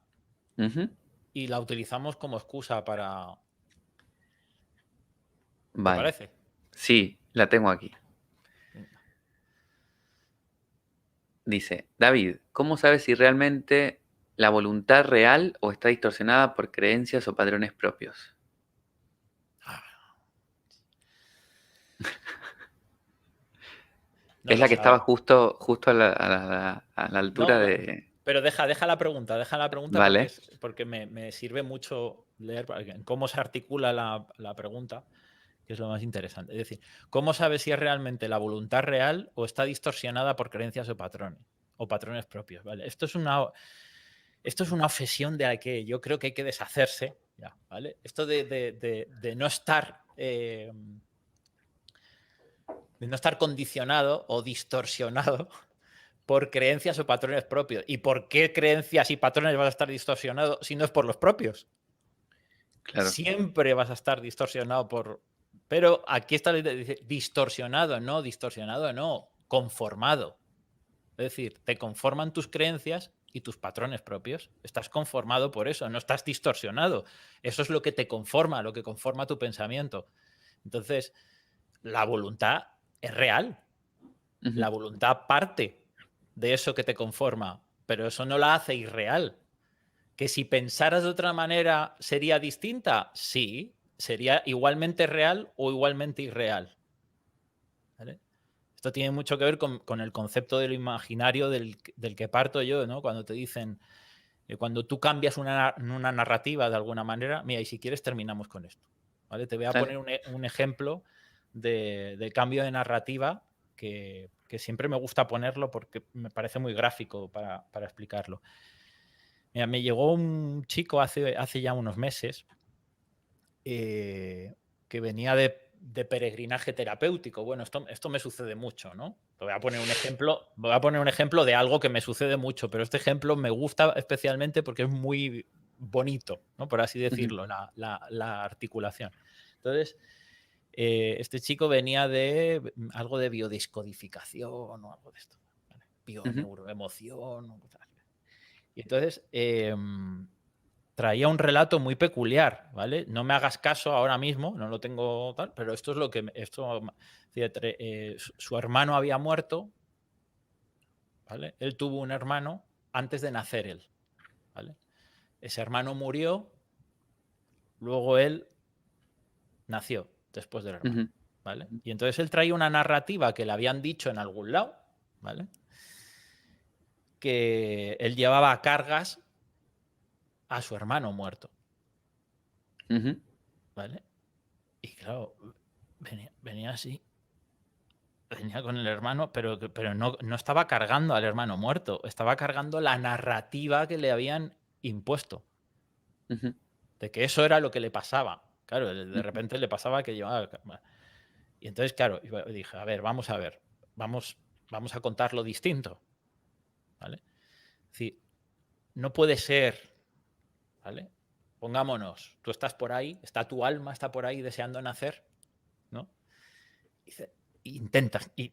ujú, y la utilizamos como excusa para... ¿Te vale. parece? Sí, la tengo aquí. Dice, David, ¿cómo sabes si realmente la voluntad real o está distorsionada por creencias o patrones propios? No Es lo la que estaba sabes. justo a la altura No, de... pero deja la pregunta Vale. porque me sirve mucho leer cómo se articula la pregunta, que es lo más interesante. Es decir, ¿cómo sabes si es realmente la voluntad real o está distorsionada por creencias o patrones propios? ¿Vale? Esto es una obsesión de la que yo creo que hay que deshacerse. Ya, ¿vale? Esto de no estar... de no estar condicionado o distorsionado por creencias o patrones propios. ¿Y por qué creencias y patrones vas a estar distorsionado si no es por los propios? Claro. Siempre vas a estar distorsionado por... Pero aquí está dice, distorsionado, no, conformado. Es decir, te conforman tus creencias y tus patrones propios. Estás conformado por eso, no estás distorsionado. Eso es lo que te conforma, lo que conforma tu pensamiento. Entonces, la voluntad es real. Ujú. La voluntad parte de eso que te conforma, pero eso no la hace irreal. Que si pensaras de otra manera sería distinta, sí, sería igualmente real o igualmente irreal. ¿Vale? Esto tiene mucho que ver con el concepto del imaginario del que parto yo, ¿no? Cuando te dicen, cuando tú cambias una narrativa de alguna manera, mira, y si quieres terminamos con esto. ¿Vale? Te voy a Dale. poner un ejemplo de cambio de narrativa que siempre me gusta ponerlo porque me parece muy gráfico para explicarlo. Mira, me llegó un chico hace ya unos meses que venía de peregrinaje terapéutico. Bueno, esto me sucede mucho, ¿no? Te voy a poner un ejemplo de algo que me sucede mucho, pero este ejemplo me gusta especialmente porque es muy bonito, ¿no? Por así Ujú. decirlo, la articulación. Entonces, este chico venía de algo de biodescodificación o algo de esto. ¿Vale? Ujú. Bioneuroemoción. Y entonces traía un relato muy peculiar, ¿vale? No me hagas caso ahora mismo, no lo tengo tal, pero esto es lo que... Fíjate, su hermano había muerto, ¿vale? Él tuvo un hermano antes de nacer él, ¿vale? Ese hermano murió, luego él nació después del hermano, Ujú. ¿vale? Ujú. Y entonces él traía una narrativa que le habían dicho en algún lado, ¿vale? Que él llevaba cargas a su hermano muerto, Ujú. ¿vale? Y claro, venía así, venía con el hermano, pero no estaba cargando al hermano muerto, estaba cargando la narrativa que le habían impuesto, Ujú. de que eso era lo que le pasaba. Claro, de Ujú. repente le pasaba que llevaba... Y entonces, claro, dije, a ver, vamos a contarlo distinto, ¿vale? Es decir, no puede ser, ¿vale? Pongámonos, tú estás por ahí, está tu alma, está por ahí deseando nacer, ¿no? Dice, intentas y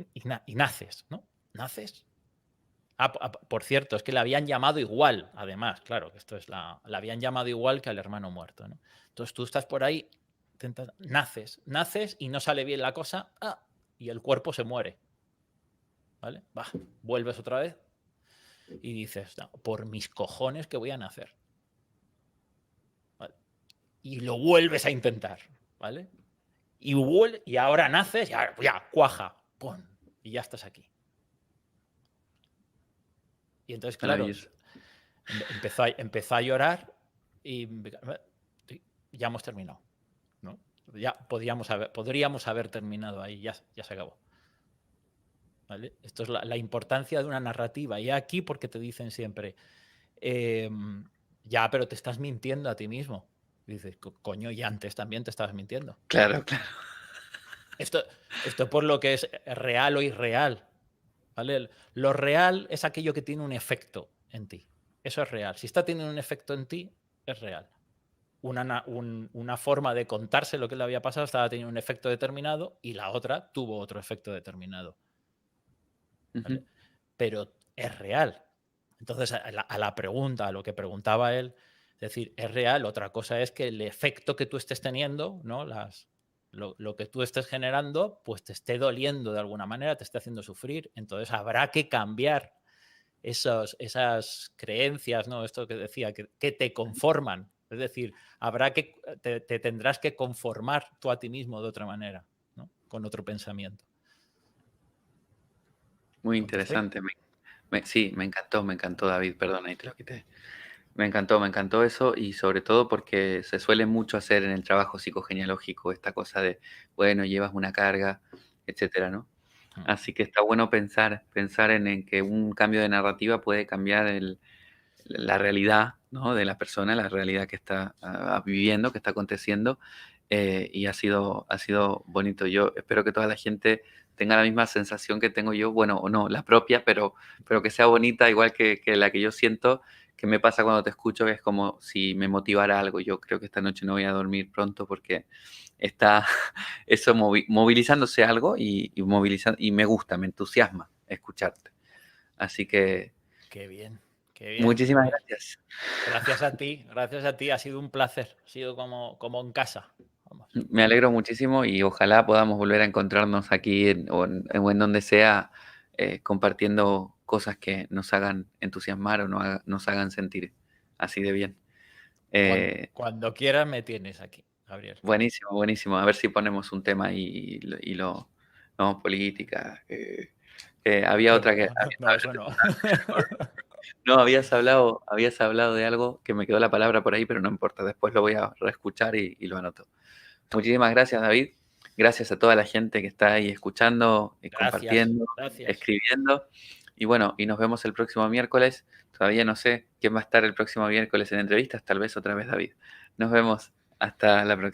naces, ¿no? Naces. Por cierto, es que le habían llamado igual, además, claro, que esto es la habían llamado igual que al hermano muerto, ¿no? Entonces tú estás por ahí, naces y no sale bien la cosa, y el cuerpo se muere, ¿vale? Vuelves otra vez y dices, no, por mis cojones que voy a nacer, ¿vale? Y lo vuelves a intentar, ¿vale? Y ahora naces, ya cuaja, ¡pum! Y ya estás aquí. Y entonces, claro, Maravilloso. empezó a llorar y ya hemos terminado, ¿no? Ya podríamos haber terminado ahí, ya se acabó. ¿Vale? Esto es la importancia de una narrativa. Y aquí porque te dicen siempre, ya, pero te estás mintiendo a ti mismo. Y dices, coño, y antes también te estabas mintiendo. Claro, claro. Esto por lo que es real o irreal. ¿Vale? Lo real es aquello que tiene un efecto en ti. Eso es real. Si está teniendo un efecto en ti, es real. Una forma de contarse lo que le había pasado estaba teniendo un efecto determinado y la otra tuvo otro efecto determinado. Ujú. ¿Vale? Pero es real. Entonces, a la pregunta, a lo que preguntaba él, es decir, es real. Otra cosa es que el efecto que tú estés teniendo, ¿no? Lo que tú estés generando, pues te esté doliendo de alguna manera, te esté haciendo sufrir. Entonces habrá que cambiar esas creencias, ¿no? Esto que decía, que te conforman. Es decir, te tendrás que conformar tú a ti mismo de otra manera, ¿no? Con otro pensamiento. Muy ¿Te contesté? interesante. Sí, me encantó David, perdona, ahí te lo quité. Me encantó eso y sobre todo porque se suele mucho hacer en el trabajo psicogenealógico esta cosa de, bueno, llevas una carga, etcétera, ¿no? Mm. Así que está bueno pensar en que un cambio de narrativa puede cambiar la realidad, ¿no? De la persona, la realidad que está viviendo, que está aconteciendo, y ha sido bonito. Yo espero que toda la gente tenga la misma sensación que tengo yo, bueno, o no, la propia, pero que sea bonita, igual que la que yo siento, que me pasa cuando te escucho, que es como si me motivara algo. Yo creo que esta noche no voy a dormir pronto porque está eso movilizándose algo y me gusta, me entusiasma escucharte. Así que Qué bien, qué bien. muchísimas gracias. Gracias a ti, ha sido un placer, ha sido como en casa. Vamos. Me alegro muchísimo y ojalá podamos volver a encontrarnos aquí o en donde sea, compartiendo cosas que nos hagan entusiasmar o nos hagan sentir así de bien. Cuando quieras me tienes aquí, Gabriel. Buenísimo, buenísimo. A ver si ponemos un tema no, política. Había No, otra que no, no, no, eso no. no, habías hablado de algo que me quedó la palabra por ahí, pero no importa. Después lo voy a reescuchar y lo anoto. Muchísimas gracias, David. Gracias a toda la gente que está ahí escuchando, Gracias, compartiendo, gracias. escribiendo. Y bueno, y nos vemos el próximo miércoles. Todavía no sé quién va a estar el próximo miércoles en entrevistas, tal vez otra vez David. Nos vemos. Hasta la próxima.